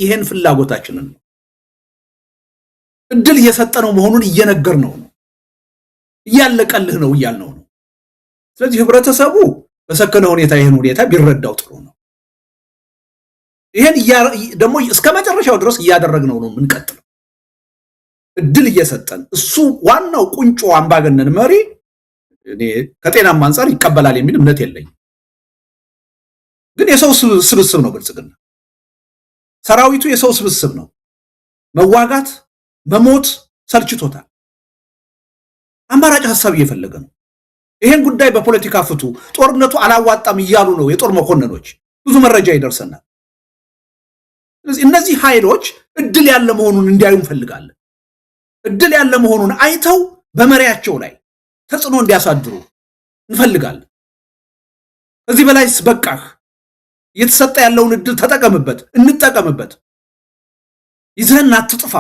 ይሄን ፍላጎታችንን ነው። እድል እየሰጠነው መሆኑን እየነገርነው ነው። እያለቀልህ ነው እያልነው ነው። ስለዚህ ህብረተሰቡ በሰከነ ሁኔታ ይሄን ሁኔታ ቢረዳው ጥሩ ነው። ይሄን ደግሞ እስከ መጨረሻው ድረስ እያደረግነው ነው የምንቀጥለው። እድል እየሰጠን እሱ ዋናው ቁንጮ አምባገነን መሪ እኔ ከጤናማ አንፃር ይቀበላል የሚል እምነት የለኝም። ግን የሰው ስብስብ ነው ብልጽግና። ሰራዊቱ የሰው ስብስብ ነው። መዋጋት መሞት ሰልችቶታል። አማራጭ ሐሳብ እየፈለገ ነው። ይሄን ጉዳይ በፖለቲካ ፍቱ፣ ጦርነቱ አላዋጣም እያሉ ነው የጦር መኮንኖች። ብዙ መረጃ ይደርሰናል። ስለዚህ እነዚህ ኃይሎች እድል ያለ መሆኑን እንዲያዩ እንፈልጋለን። እድል ያለ መሆኑን አይተው በመሪያቸው ላይ ተጽዕኖ እንዲያሳድሩ እንፈልጋለን። ከዚህ በላይስ በቃህ፣ እየተሰጠ ያለውን እድል ተጠቀምበት፣ እንጠቀምበት፣ ይዘህን አትጥፋ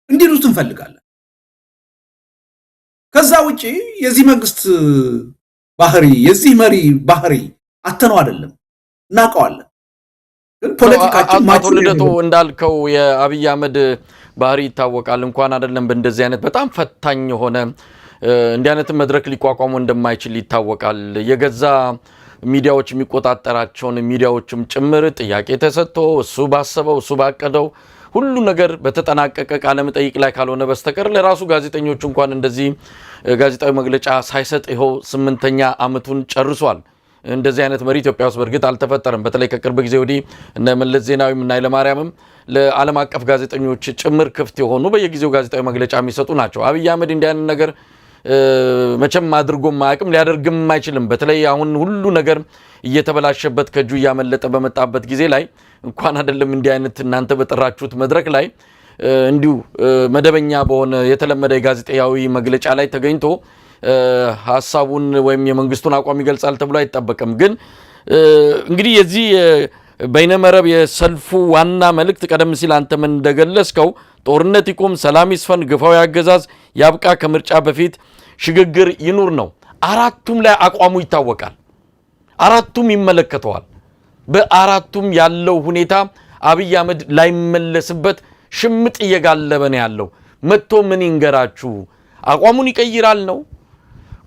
እንዲሉት እንፈልጋለን። ከዛ ውጪ የዚህ መንግስት ባህሪ የዚህ መሪ ባህሪ አተነው አይደለም፣ እናውቀዋለን። ግን ፖለቲካችን አቶ ልደቱ እንዳልከው የአብይ አህመድ ባህሪ ይታወቃል። እንኳን አይደለም በእንደዚህ አይነት በጣም ፈታኝ የሆነ እንዲህ አይነት መድረክ ሊቋቋሙ እንደማይችል ይታወቃል። የገዛ ሚዲያዎች የሚቆጣጠራቸውን ሚዲያዎችም ጭምር ጥያቄ ተሰጥቶ እሱ ባሰበው እሱ ባቀደው ሁሉ ነገር በተጠናቀቀ ቃለ መጠይቅ ላይ ካልሆነ በስተቀር ለራሱ ጋዜጠኞች እንኳን እንደዚህ ጋዜጣዊ መግለጫ ሳይሰጥ ይኸው 8ኛ ዓመቱን ጨርሷል። እንደዚህ አይነት መሪ ኢትዮጵያ ውስጥ በእርግጥ አልተፈጠረም። በተለይ ከቅርብ ጊዜ ወዲህ እነ መለስ ዜናዊም እና ኃይለማርያምም ለዓለም አቀፍ ጋዜጠኞች ጭምር ክፍት የሆኑ በየጊዜው ጋዜጣዊ መግለጫ የሚሰጡ ናቸው። አብይ አህመድ እንዲህ አይነት ነገር መቼም አድርጎም አያውቅም፣ ሊያደርግም አይችልም። በተለይ አሁን ሁሉ ነገር እየተበላሸበት ከእጁ እያመለጠ በመጣበት ጊዜ ላይ እንኳን አይደለም እንዲህ አይነት እናንተ በጠራችሁት መድረክ ላይ እንዲሁ መደበኛ በሆነ የተለመደ የጋዜጣዊ መግለጫ ላይ ተገኝቶ ሐሳቡን ወይም የመንግስቱን አቋም ይገልጻል ተብሎ አይጠበቅም። ግን እንግዲህ የዚህ በይነመረብ የሰልፉ ዋና መልእክት ቀደም ሲል አንተም እንደገለጽከው ጦርነት ይቁም፣ ሰላም ይስፈን፣ ግፋዊ አገዛዝ ያብቃ፣ ከምርጫ በፊት ሽግግር ይኑር ነው። አራቱም ላይ አቋሙ ይታወቃል። አራቱም ይመለከተዋል። በአራቱም ያለው ሁኔታ አብይ አህመድ ላይመለስበት ሽምጥ እየጋለበ ነው ያለው። መጥቶ ምን ይንገራችሁ? አቋሙን ይቀይራል ነው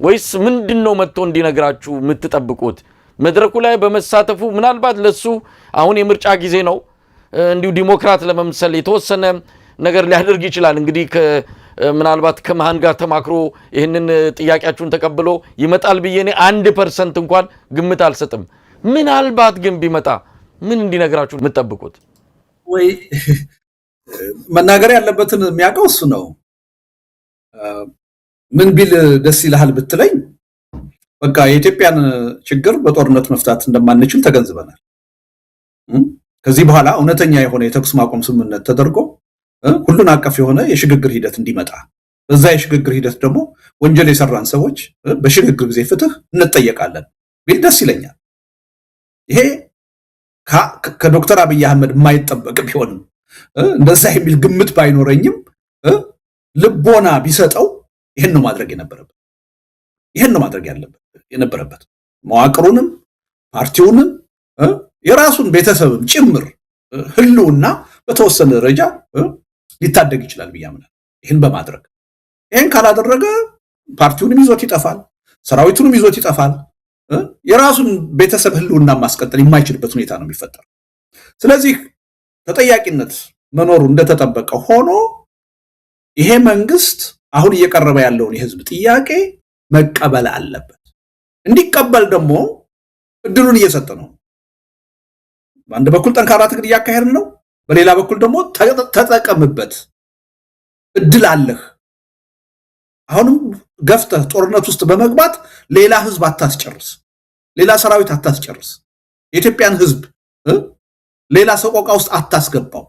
ወይስ ምንድነው? መጥቶ እንዲነግራችሁ የምትጠብቁት? መድረኩ ላይ በመሳተፉ ምናልባት ለሱ አሁን የምርጫ ጊዜ ነው እንዲሁ ዲሞክራት ለመምሰል የተወሰነ ነገር ሊያደርግ ይችላል። እንግዲህ ምናልባት ከመሃን ጋር ተማክሮ ይህንን ጥያቄያችሁን ተቀብሎ ይመጣል ብዬ እኔ 1% እንኳን ግምት አልሰጥም። ምናልባት ግን ቢመጣ ምን እንዲነግራችሁ የምትጠብቁት? ወይ መናገር ያለበትን የሚያውቀው እሱ ነው። ምን ቢል ደስ ይልሃል ብትለኝ፣ በቃ የኢትዮጵያን ችግር በጦርነት መፍታት እንደማንችል ተገንዝበናል። ከዚህ በኋላ እውነተኛ የሆነ የተኩስ ማቆም ስምምነት ተደርጎ ሁሉን አቀፍ የሆነ የሽግግር ሂደት እንዲመጣ በዛ የሽግግር ሂደት ደግሞ ወንጀል የሰራን ሰዎች በሽግግር ጊዜ ፍትህ እንጠየቃለን ቢል ደስ ይለኛል። ይሄ ከዶክተር አብይ አህመድ የማይጠበቅ ቢሆንም እንደዛ የሚል ግምት ባይኖረኝም ልቦና ቢሰጠው ይሄን ነው ማድረግ የነበረበት። ይሄን ነው ማድረግ የነበረበት። መዋቅሩንም ፓርቲውንም የራሱን ቤተሰብም ጭምር ህልውና በተወሰነ ደረጃ ሊታደግ ይችላል ብዬ አምናለሁ። ይሄን በማድረግ ይሄን ካላደረገ ፓርቲውንም ይዞት ይጠፋል፣ ሰራዊቱንም ይዞት ይጠፋል። የራሱን ቤተሰብ ህልውና ማስቀጠል የማይችልበት ሁኔታ ነው የሚፈጠረው። ስለዚህ ተጠያቂነት መኖሩ እንደተጠበቀ ሆኖ ይሄ መንግስት አሁን እየቀረበ ያለውን የህዝብ ጥያቄ መቀበል አለበት። እንዲቀበል ደግሞ እድሉን እየሰጠ ነው። በአንድ በኩል ጠንካራ ትግል እያካሄድን ነው፣ በሌላ በኩል ደግሞ ተጠቀምበት፣ እድል አለህ። አሁንም ገፍተህ ጦርነት ውስጥ በመግባት ሌላ ህዝብ አታስጨርስ፣ ሌላ ሰራዊት አታስጨርስ፣ የኢትዮጵያን ህዝብ ሌላ ሰቆቃ ውስጥ አታስገባው።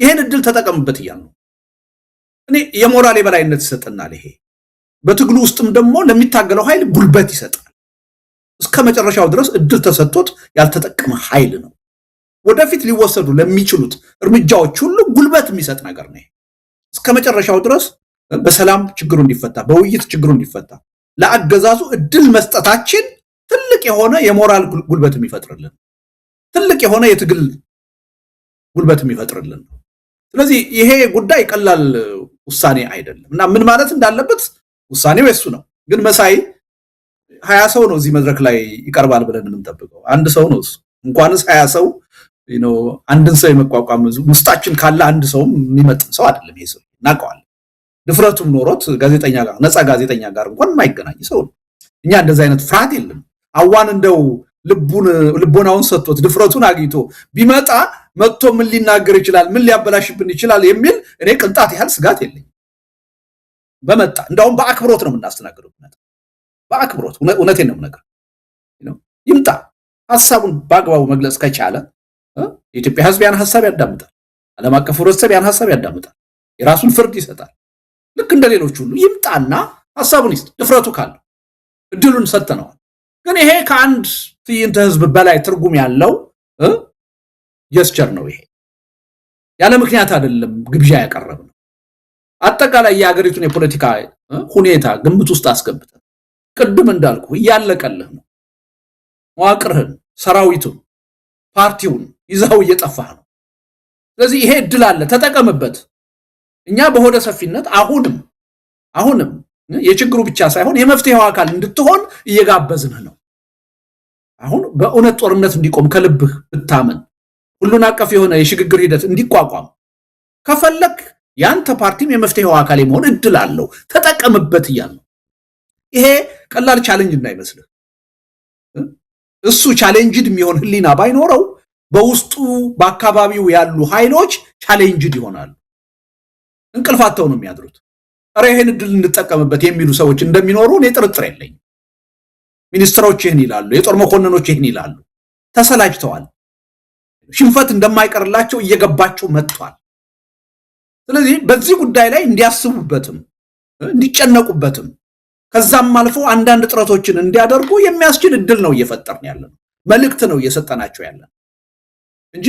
ይሄን እድል ተጠቀምበት እያልን ነው። እኔ የሞራል የበላይነት ይሰጠናል። ይሄ በትግሉ ውስጥም ደግሞ ለሚታገለው ኃይል ጉልበት ይሰጣል። እስከ መጨረሻው ድረስ እድል ተሰጥቶት ያልተጠቀመ ኃይል ነው። ወደፊት ሊወሰዱ ለሚችሉት እርምጃዎች ሁሉ ጉልበት የሚሰጥ ነገር ነው። እስከ መጨረሻው ድረስ በሰላም ችግሩ እንዲፈታ፣ በውይይት ችግሩ እንዲፈታ ለአገዛዙ እድል መስጠታችን ትልቅ የሆነ የሞራል ጉልበት የሚፈጥርልን፣ ትልቅ የሆነ የትግል ጉልበት የሚፈጥርልን። ስለዚህ ይሄ ጉዳይ ቀላል ውሳኔ አይደለም እና ምን ማለት እንዳለበት ውሳኔው የሱ ነው። ግን መሳይ 20 ሰው ነው እዚህ መድረክ ላይ ይቀርባል ብለን የምንጠብቀው፣ አንድ ሰው ነው እሱ። እንኳንስ 20 ሰው አንድን ሰው የመቋቋም ውስጣችን ካለ አንድ ሰውም የሚመጥን ሰው አይደለም። ይሄ ሰው እናውቀዋለን። ድፍረቱም ኖሮት ጋዜጠኛ ጋር ነፃ ጋዜጠኛ ጋር እንኳን የማይገናኝ ሰው ነው። እኛ እንደዛ አይነት ፍርሃት የለም። አዋን እንደው ልቦናውን ሰጥቶት ድፍረቱን አግኝቶ ቢመጣ መጥቶ ምን ሊናገር ይችላል፣ ምን ሊያበላሽብን ይችላል የሚል እኔ ቅንጣት ያህል ስጋት የለኝም። በመጣ እንደውም በአክብሮት ነው የምናስተናግደው። በአክብሮት እውነቴን ነው የምነግርህ። ይምጣ፣ ሀሳቡን በአግባቡ መግለጽ ከቻለ የኢትዮጵያ ሕዝብ ያን ሀሳብ ያዳምጣል። ዓለም አቀፍ ህብረተሰብ ያን ሀሳብ ያዳምጣል፣ የራሱን ፍርድ ይሰጣል። ልክ እንደ ሌሎች ሁሉ ይምጣና ሀሳቡን ይስጥ። ድፍረቱ ካለ እድሉን ሰጥተነዋል። ግን ይሄ ከአንድ ትዕይንተ ህዝብ በላይ ትርጉም ያለው ጀስቸር ነው። ይሄ ያለ ምክንያት አይደለም ግብዣ ያቀረብ ነው። አጠቃላይ የሀገሪቱን የፖለቲካ ሁኔታ ግምት ውስጥ አስገብተን ቅድም እንዳልኩ እያለቀልህ ነው። መዋቅርህን፣ ሰራዊቱን፣ ፓርቲውን ይዘው እየጠፋህ ነው። ስለዚህ ይሄ እድል አለ፣ ተጠቀምበት። እኛ በሆደ ሰፊነት አሁንም የችግሩ ብቻ ሳይሆን የመፍትሄው አካል እንድትሆን እየጋበዝንህ ነው። አሁን በእውነት ጦርነት እንዲቆም ከልብህ ብታመን፣ ሁሉን አቀፍ የሆነ የሽግግር ሂደት እንዲቋቋም ከፈለክ ያንተ ፓርቲም የመፍትሄው አካል የመሆን እድል አለው፣ ተጠቀምበት እያልነው። ይሄ ቀላል ቻሌንጅ እንዳይመስልህ። እሱ ቻሌንጅድ የሚሆን ህሊና ባይኖረው በውስጡ በአካባቢው ያሉ ኃይሎች ቻሌንጅድ ይሆናሉ። እንቅልፋተው ነው የሚያድሩት። ኧረ ይሄን እድል እንጠቀምበት የሚሉ ሰዎች እንደሚኖሩ እኔ ጥርጥር የለኝም። ሚኒስትሮች ይህን ይላሉ፣ የጦር መኮንኖች ይህን ይላሉ። ተሰላጅተዋል። ሽንፈት እንደማይቀርላቸው እየገባቸው መጥቷል። ስለዚህ በዚህ ጉዳይ ላይ እንዲያስቡበትም እንዲጨነቁበትም ከዛም አልፎ አንዳንድ ጥረቶችን እንዲያደርጉ የሚያስችል እድል ነው እየፈጠርን ያለን፣ መልእክት ነው እየሰጠናቸው ያለን እንጂ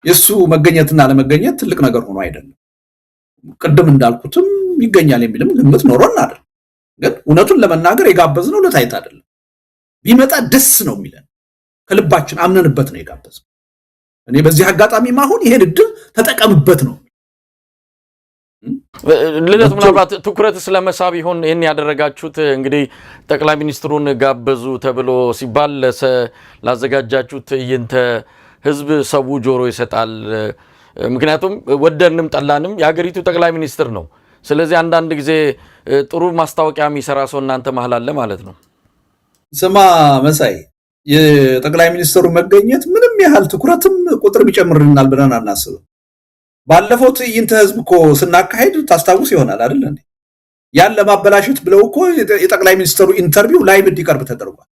የሱ መገኘትና ለመገኘት ትልቅ ነገር ሆኖ አይደለም። ቅድም እንዳልኩትም ይገኛል የሚልም ግምት ኖሮን አይደል። ግን እውነቱን ለመናገር የጋበዝነው ለታይታ አይደለም። ቢመጣ ደስ ነው የሚለን፣ ከልባችን አምነንበት ነው የጋበዝነው። እኔ በዚህ አጋጣሚም አሁን ይሄን እድል ተጠቀምበት ነው። ልደት፣ ምናልባት ትኩረት ስለመሳብ ይሆን ይህን ያደረጋችሁት? እንግዲህ ጠቅላይ ሚኒስትሩን ጋበዙ ተብሎ ሲባል ላዘጋጃችሁት ትዕይንተ ህዝብ ሰው ጆሮ ይሰጣል። ምክንያቱም ወደንም ጠላንም የሀገሪቱ ጠቅላይ ሚኒስትር ነው። ስለዚህ አንዳንድ ጊዜ ጥሩ ማስታወቂያ የሚሰራ ሰው እናንተ መሀል አለ ማለት ነው። ስማ መሳይ፣ የጠቅላይ ሚኒስትሩ መገኘት ምንም ያህል ትኩረትም ቁጥርም ይጨምርልናል ብለን አናስብም። ባለፈው ትዕይንተ ህዝብ እኮ ስናካሄድ ታስታውስ ይሆናል አይደል እንዴ? ያን ለማበላሸት ብለው እኮ የጠቅላይ ሚኒስትሩ ኢንተርቪው ላይቭ እንዲቀርብ ተደርጓል።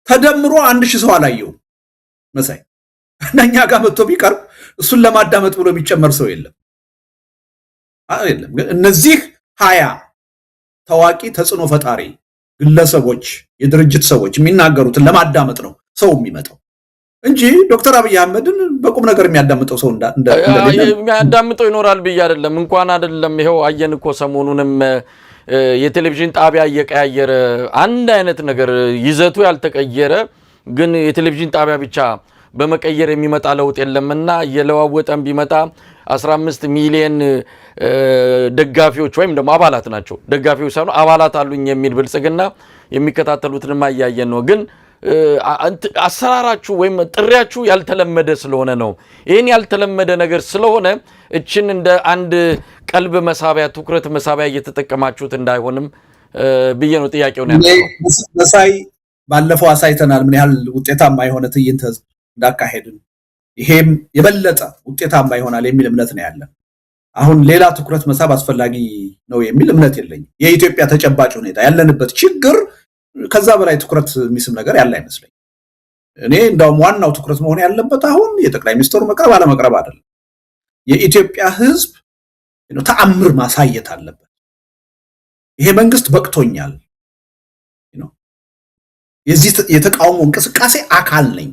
ተደምሮ 1000 ሰው አላየውም መሳይ። እኛ ጋር መጥቶ ቢቀርብ እሱን ለማዳመጥ ብሎ የሚጨመር ሰው የለም። እነዚህ 20 ታዋቂ ተጽዕኖ ፈጣሪ ግለሰቦች የድርጅት ሰዎች የሚናገሩትን ለማዳመጥ ነው ሰው የሚመጣው እንጂ ዶክተር አብይ አህመድን በቁም ነገር የሚያዳምጠው ሰው የሚያዳምጠው ይኖራል ብዬ አይደለም። እንኳን አይደለም ይሄው አየን እኮ ሰሞኑንም የቴሌቪዥን ጣቢያ እየቀያየረ አንድ አይነት ነገር ይዘቱ ያልተቀየረ ግን የቴሌቪዥን ጣቢያ ብቻ በመቀየር የሚመጣ ለውጥ የለምና የለዋወጠን ቢመጣ 15 ሚሊዮን ደጋፊዎች ወይም ደግሞ አባላት ናቸው ደጋፊዎች ሳይሆኑ አባላት አሉኝ የሚል ብልጽግና የሚከታተሉትንም አያየን ነው። ግን አሰራራችሁ ወይም ጥሪያችሁ ያልተለመደ ስለሆነ ነው። ይሄን ያልተለመደ ነገር ስለሆነ እችን እንደ አንድ ቀልብ መሳቢያ ትኩረት መሳቢያ እየተጠቀማችሁት እንዳይሆንም ብዬ ነው ጥያቄውን ያለው። መሳይ ባለፈው አሳይተናል ምን ያህል ውጤታማ የሆነ ትዕይንተ ህዝብ እንዳካሄድን ይሄም የበለጠ ውጤታማ ይሆናል የሚል እምነት ነው ያለን። አሁን ሌላ ትኩረት መሳብ አስፈላጊ ነው የሚል እምነት የለኝም። የኢትዮጵያ ተጨባጭ ሁኔታ ያለንበት ችግር ከዛ በላይ ትኩረት የሚስብ ነገር ያለ አይመስለኝ። እኔ እንደውም ዋናው ትኩረት መሆን ያለበት አሁን የጠቅላይ ሚኒስትሩ መቅረብ አለመቅረብ አይደለም። የኢትዮጵያ ህዝብ ተአምር ማሳየት አለበት። ይሄ መንግስት በቅቶኛል፣ የዚህ የተቃውሞ እንቅስቃሴ አካል ነኝ፣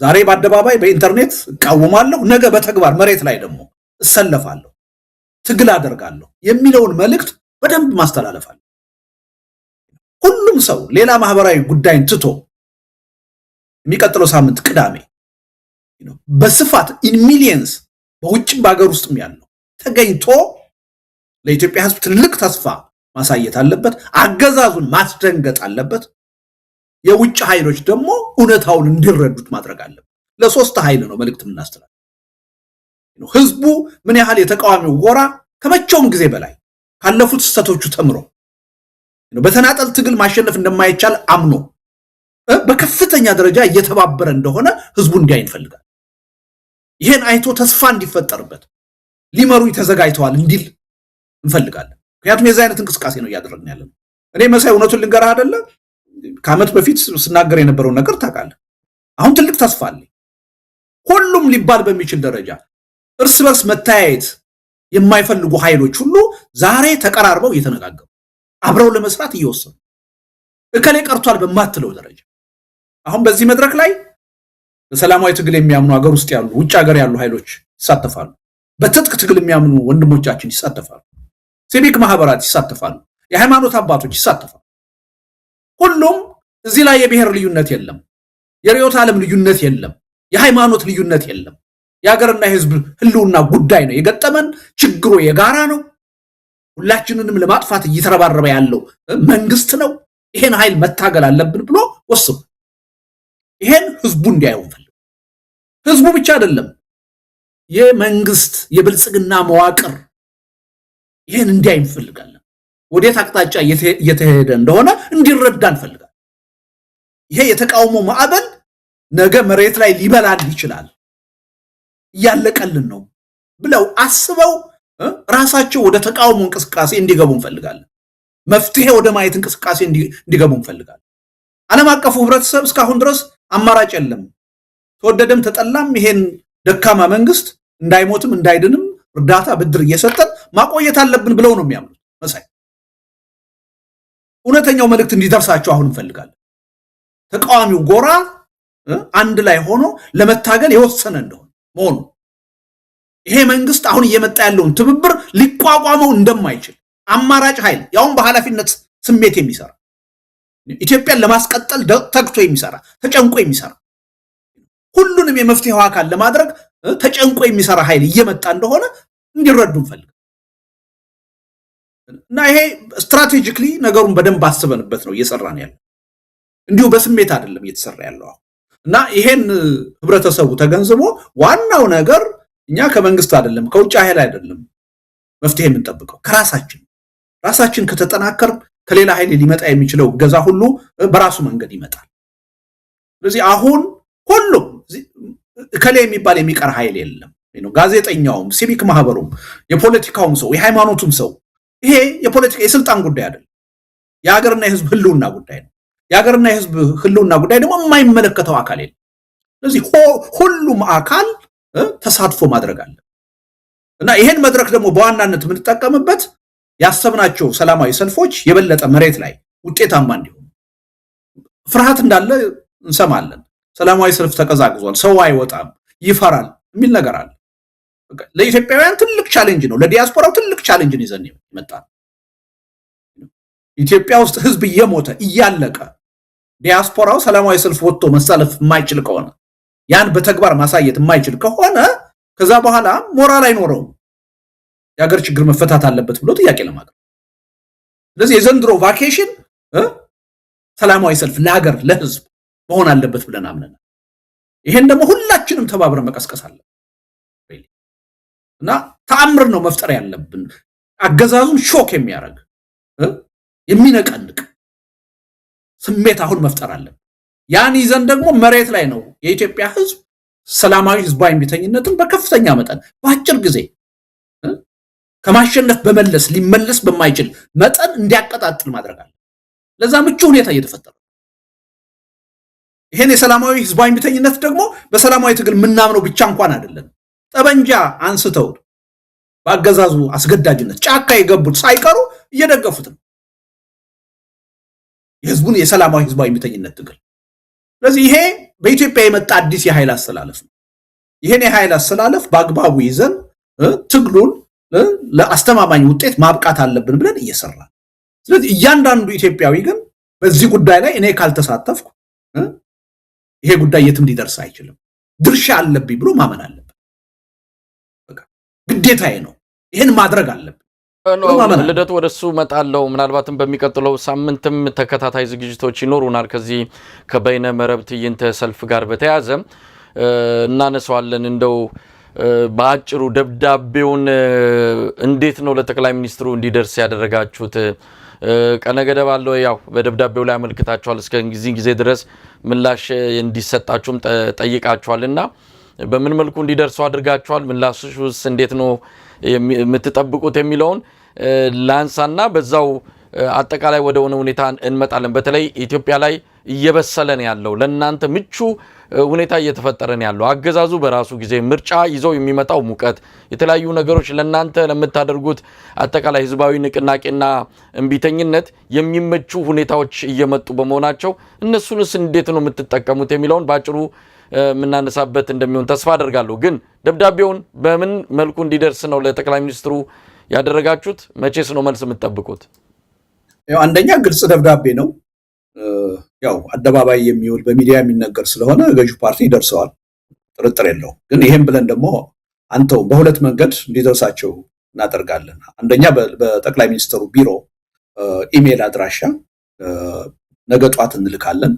ዛሬ በአደባባይ በኢንተርኔት እቃወማለሁ፣ ነገ በተግባር መሬት ላይ ደግሞ እሰለፋለሁ፣ ትግል አደርጋለሁ የሚለውን መልእክት በደንብ ማስተላለፍ አለ። ሁሉም ሰው ሌላ ማህበራዊ ጉዳይን ትቶ የሚቀጥለው ሳምንት ቅዳሜ በስፋት ኢን ሚሊየንስ በውጭም በሀገር ውስጥም ያለው ተገኝቶ ለኢትዮጵያ ህዝብ ትልቅ ተስፋ ማሳየት አለበት። አገዛዙን ማስደንገጥ አለበት። የውጭ ኃይሎች ደግሞ እውነታውን እንዲረዱት ማድረግ አለበት። ለሶስት ኃይል ነው መልእክት የምናስተላልፈው። ህዝቡ ምን ያህል የተቃዋሚው ጎራ ከመቼውም ጊዜ በላይ ካለፉት ስህተቶቹ ተምሮ በተናጠል ትግል ማሸነፍ እንደማይቻል አምኖ በከፍተኛ ደረጃ እየተባበረ እንደሆነ ህዝቡ እንዲያይ እንፈልጋለን። ይሄን አይቶ ተስፋ እንዲፈጠርበት ሊመሩኝ ተዘጋጅተዋል እንዲል እንፈልጋለን። ምክንያቱም የዚህ አይነት እንቅስቃሴ ነው እያደረግን ያለነው። እኔ መሳይ እውነቱን ልንገርህ አይደለ ከዓመት በፊት ስናገር የነበረውን ነገር ታውቃለህ። አሁን ትልቅ ተስፋ አለኝ። ሁሉም ሊባል በሚችል ደረጃ እርስ በርስ መተያየት የማይፈልጉ ኃይሎች ሁሉ ዛሬ ተቀራርበው እየተነጋገሩ አብረው ለመስራት እየወሰኑ እከሌ ቀርቷል በማትለው ደረጃ አሁን በዚህ መድረክ ላይ በሰላማዊ ትግል የሚያምኑ ሀገር ውስጥ ያሉ ውጭ ሀገር ያሉ ኃይሎች ይሳተፋሉ። በትጥቅ ትግል የሚያምኑ ወንድሞቻችን ይሳተፋሉ። ሲቪክ ማህበራት ይሳተፋሉ። የሃይማኖት አባቶች ይሳተፋሉ። ሁሉም እዚህ ላይ የብሔር ልዩነት የለም፣ የርዕዮተ ዓለም ልዩነት የለም፣ የሃይማኖት ልዩነት የለም። የሀገርና የህዝብ ህልውና ጉዳይ ነው የገጠመን። ችግሩ የጋራ ነው። ሁላችንንም ለማጥፋት እየተረባረበ ያለው መንግስት ነው። ይሄን ኃይል መታገል አለብን ብሎ ወስኑ። ይሄን ህዝቡ እንዲያየው እንፈልግ። ህዝቡ ብቻ አይደለም የመንግስት የብልጽግና መዋቅር ይሄን እንዲያይ እንፈልጋለን። ወዴት አቅጣጫ እየተሄደ እንደሆነ እንዲረዳ እንፈልጋለን። ይሄ የተቃውሞ ማዕበል ነገ መሬት ላይ ሊበላል ይችላል፣ እያለቀልን ነው ብለው አስበው ራሳቸው ወደ ተቃውሞ እንቅስቃሴ እንዲገቡ እንፈልጋለን። መፍትሄ ወደ ማየት እንቅስቃሴ እንዲገቡ እንፈልጋለን። ዓለም አቀፉ ህብረተሰብ እስካሁን ድረስ አማራጭ የለም፣ ተወደደም ተጠላም ይሄን ደካማ መንግስት እንዳይሞትም እንዳይድንም እርዳታ ብድር እየሰጠን ማቆየት አለብን ብለው ነው የሚያምኑት። መሳይ እውነተኛው መልእክት እንዲደርሳቸው አሁን እንፈልጋለን። ተቃዋሚው ጎራ አንድ ላይ ሆኖ ለመታገል የወሰነ እንደሆነ መሆኑ ይሄ መንግስት አሁን እየመጣ ያለውን ትብብር ሊቋቋመው እንደማይችል አማራጭ ኃይል ያውን በኃላፊነት ስሜት የሚሰራ ኢትዮጵያን ለማስቀጠል ተግቶ የሚሰራ ተጨንቆ የሚሰራ ሁሉንም የመፍትሄው አካል ለማድረግ ተጨንቆ የሚሰራ ኃይል እየመጣ እንደሆነ እንዲረዱ እንፈልግ እና ይሄ ስትራቴጂክሊ ነገሩን በደንብ አስበንበት ነው እየሰራን ያለው። እንዲሁ በስሜት አይደለም እየተሰራ ያለው እና ይሄን ህብረተሰቡ ተገንዝቦ ዋናው ነገር እኛ ከመንግስት አይደለም ከውጭ ኃይል አይደለም መፍትሄ የምንጠብቀው ራሳችን ከተጠናከር ከሌላ ኃይል ሊመጣ የሚችለው ገዛ ሁሉ በራሱ መንገድ ይመጣል። ስለዚህ አሁን ሁሉም ከሌ የሚባል የሚቀር ኃይል የለም። ጋዜጠኛውም፣ ሲቪክ ማህበሩም፣ የፖለቲካውም ሰው፣ የሃይማኖቱም ሰው ይሄ የፖለቲካ የስልጣን ጉዳይ አይደለም፣ የሀገርና የህዝብ ህልውና ጉዳይ ነው። የሀገርና የህዝብ ህልውና ጉዳይ ደግሞ የማይመለከተው አካል የለም። ስለዚህ ሁሉም አካል ተሳትፎ ማድረግ አለ። እና ይሄን መድረክ ደግሞ በዋናነት የምንጠቀምበት ያሰብናቸው ሰላማዊ ሰልፎች የበለጠ መሬት ላይ ውጤታማ እንዲሆኑ ፍርሃት እንዳለ እንሰማለን። ሰላማዊ ሰልፍ ተቀዛቅዟል፣ ሰው አይወጣም፣ ይፈራል የሚል ነገር አለ። ለኢትዮጵያውያን ትልቅ ቻሌንጅ ነው፣ ለዲያስፖራው ትልቅ ቻሌንጅ ነው ይዘን የመጣ ኢትዮጵያ ውስጥ ህዝብ እየሞተ እያለቀ ዲያስፖራው ሰላማዊ ሰልፍ ወጥቶ መሳለፍ የማይችል ከሆነ ያን በተግባር ማሳየት የማይችል ከሆነ ከዛ በኋላ ሞራል አይኖረውም የሀገር ችግር መፈታት አለበት ብሎ ጥያቄ ለማቅረብ። ስለዚህ የዘንድሮ ቫኬሽን ሰላማዊ ሰልፍ ለሀገር ለህዝብ መሆን አለበት ብለን አምነናል። ይሄን ደግሞ ሁላችንም ተባብረን መቀስቀስ አለብን እና ተአምር ነው መፍጠር ያለብን። አገዛዙን ሾክ የሚያደርግ የሚነቀንቅ ስሜት አሁን መፍጠር አለብን። ያን ይዘን ደግሞ መሬት ላይ ነው የኢትዮጵያ ህዝብ ሰላማዊ ህዝባዊ እምቢተኝነትን በከፍተኛ መጠን በአጭር ጊዜ ከማሸነፍ በመለስ ሊመለስ በማይችል መጠን እንዲያቀጣጥል ማድረግ አለ። ለዛ ምቹ ሁኔታ እየተፈጠረ ይሄን የሰላማዊ ህዝባዊ እምቢተኝነት ደግሞ በሰላማዊ ትግል ምናምነው ብቻ እንኳን አይደለም። ጠበንጃ አንስተው በአገዛዙ አስገዳጅነት ጫካ የገቡት ሳይቀሩ እየደገፉት ነው የህዝቡን የሰላማዊ ህዝባዊ እምቢተኝነት ትግል። ስለዚህ ይሄ በኢትዮጵያ የመጣ አዲስ የኃይል አስተላለፍ ነው። ይሄን የኃይል አስተላለፍ በአግባቡ ይዘን ትግሉን ለአስተማማኝ ውጤት ማብቃት አለብን ብለን እየሰራ። ስለዚህ እያንዳንዱ ኢትዮጵያዊ ግን በዚህ ጉዳይ ላይ እኔ ካልተሳተፍኩ ይሄ ጉዳይ የትም ሊደርስ አይችልም፣ ድርሻ አለብኝ ብሎ ማመን አለበት። በቃ ግዴታዬ ነው፣ ይሄን ማድረግ አለብን። ልደቱ ወደሱ መጣለው። ምናልባትም በሚቀጥለው ሳምንትም ተከታታይ ዝግጅቶች ይኖሩናል ከዚህ ከበይነ መረብ ትዕይንተ ሰልፍ ጋር በተያያዘ እናነሳዋለን። እንደው በአጭሩ ደብዳቤውን እንዴት ነው ለጠቅላይ ሚኒስትሩ እንዲደርስ ያደረጋችሁት? ቀነ ገደብ አለው? ያው በደብዳቤው ላይ አመልክታችኋል። እስከ ጊዜ ድረስ ምላሽ እንዲሰጣችሁም ጠይቃችኋልና በምን መልኩ እንዲደርሱ አድርጋችኋል? ምላሽስ እንዴት ነው የምትጠብቁት የሚለውን ላንሳና በዛው አጠቃላይ ወደ ሆነ ሁኔታ እንመጣለን። በተለይ ኢትዮጵያ ላይ እየበሰለን ያለው ለእናንተ ምቹ ሁኔታ እየተፈጠረን ያለው አገዛዙ በራሱ ጊዜ ምርጫ ይዘው የሚመጣው ሙቀት የተለያዩ ነገሮች ለእናንተ ለምታደርጉት አጠቃላይ ህዝባዊ ንቅናቄና እምቢተኝነት የሚመቹ ሁኔታዎች እየመጡ በመሆናቸው እነሱንስ እንዴት ነው የምትጠቀሙት የሚለውን ባጭሩ ምናነሳበት እንደሚሆን ተስፋ አደርጋለሁ። ግን ደብዳቤውን በምን መልኩ እንዲደርስ ነው ለጠቅላይ ሚኒስትሩ ያደረጋችሁት? መቼስ ነው መልስ የምትጠብቁት? ያው አንደኛ ግልጽ ደብዳቤ ነው። ያው አደባባይ የሚውል በሚዲያ የሚነገር ስለሆነ ገዢው ፓርቲ ይደርሰዋል፣ ጥርጥር የለው። ግን ይሄን ብለን ደግሞ አንተው በሁለት መንገድ እንዲደርሳቸው እናደርጋለን። አንደኛ በጠቅላይ ሚኒስትሩ ቢሮ ኢሜል አድራሻ ነገ ጧት እንልካለን።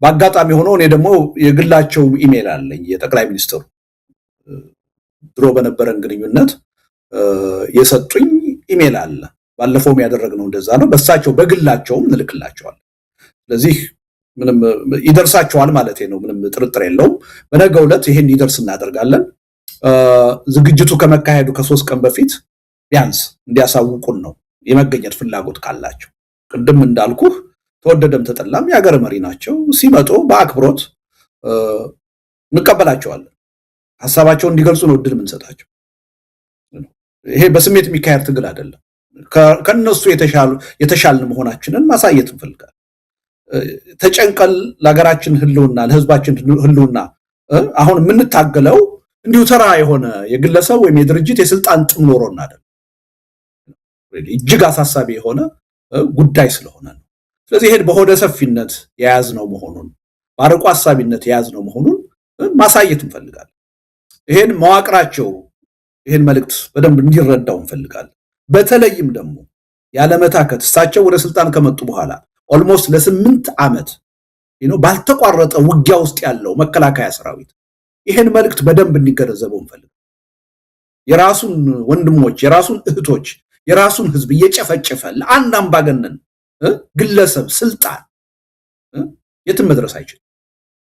በአጋጣሚ ሆኖ እኔ ደግሞ የግላቸው ኢሜል አለኝ የጠቅላይ ሚኒስትሩ ድሮ በነበረን ግንኙነት የሰጡኝ ኢሜል አለ። ባለፈውም ያደረግነው እንደዛ ነው። በሳቸው በግላቸውም እንልክላቸዋለን። ስለዚህ ምንም ይደርሳቸዋል ማለት ነው፣ ምንም ጥርጥር የለውም። በነገው ዕለት ይሄን ይደርስ እናደርጋለን። ዝግጅቱ ከመካሄዱ ከ3 ቀን በፊት ቢያንስ እንዲያሳውቁን ነው የመገኘት ፍላጎት ካላቸው። ቅድም እንዳልኩህ ተወደደም ተጠላም የሀገር መሪ ናቸው። ሲመጡ በአክብሮት እንቀበላቸዋለን። ሀሳባቸውን እንዲገልጹ ነው እድል የምንሰጣቸው። ይሄ በስሜት የሚካሄድ ትግል አይደለም። ከነሱ የተሻልን መሆናችንን ማሳየት እንፈልጋለን። ተጨንቀል ለሀገራችን ህልውና ለህዝባችን ህልውና አሁን የምንታገለው እንዲሁ ተራ የሆነ የግለሰብ ወይም የድርጅት የስልጣን ጥም ኖሮና አይደለም። እጅግ አሳሳቢ የሆነ ጉዳይ ስለሆነ ነው። ስለዚህ ይሄን በሆደ ሰፊነት የያዝነው መሆኑን በአርቆ ሐሳቢነት የያዝነው መሆኑን ማሳየት እንፈልጋለን። ይሄን መዋቅራቸው ይሄን መልእክት በደንብ እንዲረዳው እንፈልጋለን። በተለይም ደግሞ ያለመታከት እሳቸው ወደ ስልጣን ከመጡ በኋላ ኦልሞስት ለ8 ዓመት ባልተቋረጠ ውጊያ ውስጥ ያለው መከላከያ ሰራዊት ይሄን መልእክት በደንብ እንዲገነዘበው እንፈልጋለን። የራሱን ወንድሞች፣ የራሱን እህቶች፣ የራሱን ህዝብ እየጨፈጨፈ ለአንድ አምባገነን ግለሰብ ስልጣን የትም መድረስ አይችልም።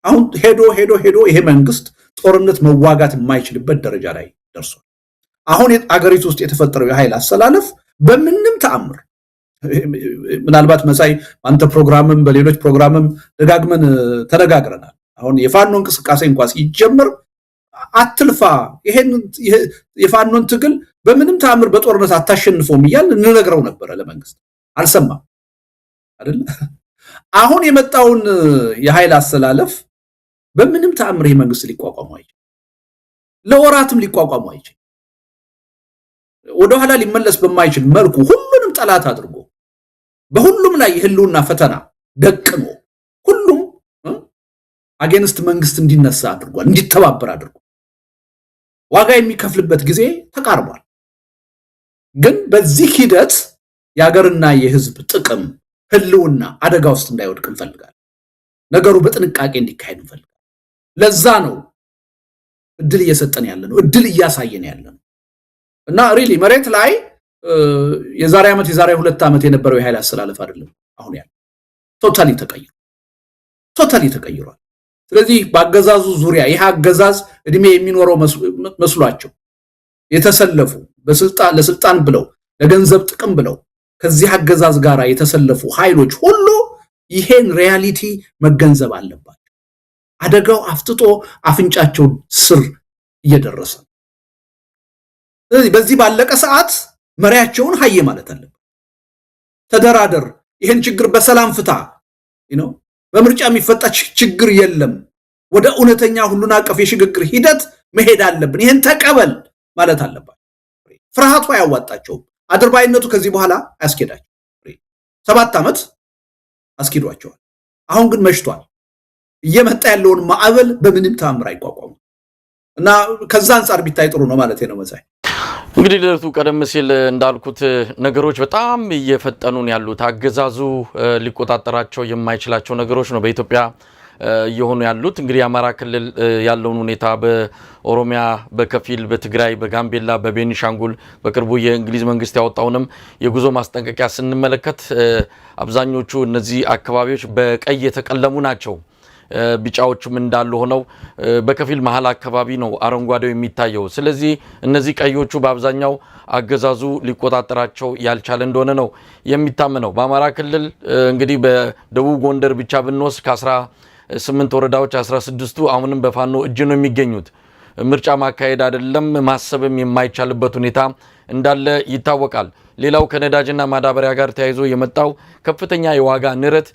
አሁን ሄዶ ይሄ መንግስት ጦርነት መዋጋት የማይችልበት ደረጃ ላይ ደርሷል። አሁን አገሪቱ ውስጥ የተፈጠረው የኃይል አሰላለፍ በምንም ተአምር ምናልባት መሳይ አንተ ፕሮግራምም በሌሎች ፕሮግራምም ደጋግመን ተነጋግረናል። አሁን የፋኖ እንቅስቃሴ እንኳን ሲጀምር አትልፋ ይሄን የፋኖን ትግል በምንም ተአምር በጦርነት አታሸንፈውም ይያል እንነግረው ነበር ለመንግስት አልሰማም አይደል አሁን የመጣውን የኃይል አሰላለፍ በምንም ተአምር የመንግስት ሊቋቋመው አይችል ለወራትም ሊቋቋመው አይችል ወደ ኋላ ሊመለስ በማይችል መልኩ ሁሉንም ጠላት አድርጎ በሁሉም ላይ ህልውና ፈተና ደቅኖ ሁሉም አጌንስት መንግስት እንዲነሳ አድርጓል እንዲተባበር አድርጓል ዋጋ የሚከፍልበት ጊዜ ተቃርቧል ግን በዚህ ሂደት ያገርና የህዝብ ጥቅም ህልውና አደጋ ውስጥ እንዳይወድቅ እንፈልጋለን ነገሩ በጥንቃቄ እንዲካሄድ እንፈልጋለን ለዛ ነው እድል እየሰጠን ያለነው እድል እያሳየን ያለነው እና ሪሊ መሬት ላይ የዛሬ ዓመት የዛሬ 2 ዓመት የነበረው የኃይል አሰላለፍ አይደለም አሁን ያለው ቶታሊ ተቀይሯል ስለዚህ በአገዛዙ ዙሪያ ይሄ አገዛዝ እድሜ የሚኖረው መስሏቸው የተሰለፉ ለስልጣን ብለው ለገንዘብ ጥቅም ብለው ከዚህ አገዛዝ ጋር የተሰለፉ ኃይሎች ሁሉ ይሄን ሪያሊቲ መገንዘብ አለባቸው አደጋው አፍጥጦ አፍንጫቸው ስር እየደረሰ ስለዚህ በዚህ ባለቀ ሰዓት መሪያቸውን ሀየ ማለት አለበት ተደራደር ይሄን ችግር በሰላም ፍታ በምርጫ የሚፈታ ችግር የለም ወደ እውነተኛ ሁሉን አቀፍ የሽግግር ሂደት መሄድ አለብን ይሄን ተቀበል ማለት አለበት ፍርሃቱ ያዋጣቸው አድርባይነቱ ከዚህ በኋላ አስኬዳቸው 7 ዓመት አስኪዷቸዋል አሁን ግን መሽቷል እየመጣ ያለውን ማዕበል በምንም ተአምር አይቋቋም እና ከዛ አንፃር ቢታይ ጥሩ ነው ማለት ነው መሳይ እንግዲህ ለርቱ ቀደም ሲል እንዳልኩት ነገሮች በጣም እየፈጠኑን ያሉት አገዛዙ ሊቆጣጠራቸው የማይችላቸው ነገሮች ነው በኢትዮጵያ እየሆኑ ያሉት እንግዲህ አማራ ክልል ያለውን ሁኔታ በኦሮሚያ በከፊል በትግራይ በጋምቤላ በቤኒሻንጉል በቅርቡ የእንግሊዝ መንግስት ያወጣውንም የጉዞ ማስጠንቀቂያ ስንመለከት አብዛኞቹ እነዚህ አካባቢዎች በቀይ የተቀለሙ ናቸው ቢጫዎቹም እንዳሉ ሆነው በከፊል መሃል አካባቢ ነው አረንጓዴው የሚታየው ስለዚህ እነዚህ ቀዮቹ በአብዛኛው አገዛዙ ሊቆጣጠራቸው ያልቻለ እንደሆነ ነው የሚታመነው በአማራ ክልል እንግዲህ በደቡብ ጎንደር ብቻ ብንወስድ ከ18 ወረዳዎች 16ቱ አሁንም በፋኖ እጅ ነው የሚገኙት ምርጫ ማካሄድ አይደለም ማሰብም የማይቻልበት ሁኔታ እንዳለ ይታወቃል ሌላው ከነዳጅና ማዳበሪያ ጋር ተያይዞ የመጣው ከፍተኛ የዋጋ ንረት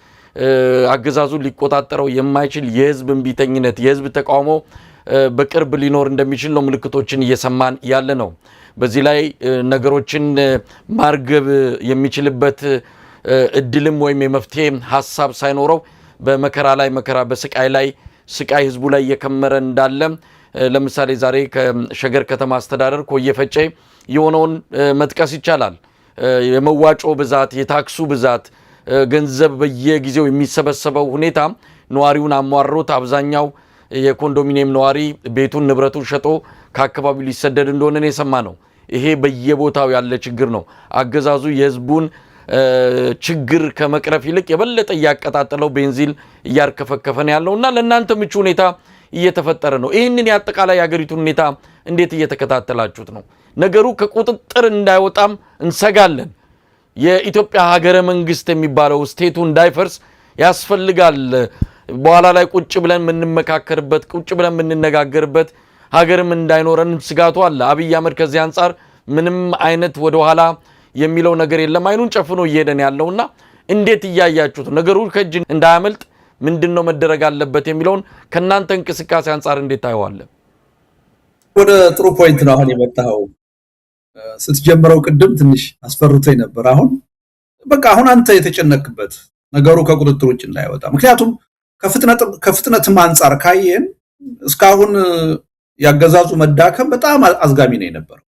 አገዛዙ ሊቆጣጠረው የማይችል የህዝብ እንቢተኝነት የህዝብ ተቃውሞ በቅርብ ሊኖር እንደሚችል ነው ምልክቶችን እየሰማን ያለ ነው በዚህ ላይ ነገሮችን ማርገብ የሚችልበት እድልም ወይም የመፍትሄ ሐሳብ ሳይኖረው በመከራ ላይ መከራ በስቃይ ላይ ስቃይ ህዝቡ ላይ እየከመረ እንዳለ ለምሳሌ ዛሬ ከሸገር ከተማ አስተዳደር ኮየፈጨ የሆነውን መጥቀስ ይቻላል የመዋጮ ብዛት የታክሱ ብዛት ገንዘብ በየጊዜው የሚሰበሰበው ሁኔታ ነዋሪውን አሟሮት አብዛኛው የኮንዶሚኒየም ነዋሪ ቤቱን ንብረቱን ሸጦ ከአካባቢው ሊሰደድ እንደሆነ ነው የሰማነው ይሄ በየቦታው ያለ ችግር ነው አገዛዙ የህዝቡን ችግር ከመቅረፍ ይልቅ የበለጠ ያቀጣጠለው ቤንዚን እያርከፈከፈን ያለውና ለእናንተ ምቹ ሁኔታ እየተፈጠረ ነው ይሄንን ያጠቃላይ ያገሪቱን ሁኔታ እንዴት እየተከታተላችሁት ነው ነገሩ ከቁጥጥር እንዳይወጣም እንሰጋለን የኢትዮጵያ ሀገረ መንግስት የሚባለው ስቴቱ እንዳይፈርስ ያስፈልጋል በኋላ ላይ ቁጭ ብለን ምንመካከርበት ቁጭ ብለን ምንነጋገርበት ሀገርም እንዳይኖረን ስጋቱ አለ አብይ አህመድ ከዚህ አንፃር ምንም አይነት ወደ ኋላ የሚለው ነገር የለም አይኑን ጨፍኖ እየሄደን ያለውና እንዴት ያያያችሁት ነገሩ ከእጅ እንዳያመልጥ ምንድነው መደረግ አለበት የሚለውን ከናንተ እንቅስቃሴ አንፃር እንዴት ታዩዋለ ወደ ጥሩ ፖይንት ነው አሁን የመጣው ስትጀምረው ቅድም ትንሽ አስፈርቶኝ ነበር አሁን በቃ አሁን አንተ የተጨነቅበት ነገሩ ከቁጥጥር ውጭ እንዳይወጣ ምክንያቱም ከፍጥነት አንፃር ካየን እስካሁን ያገዛዙ መዳከም በጣም አዝጋሚ ነው የነበረው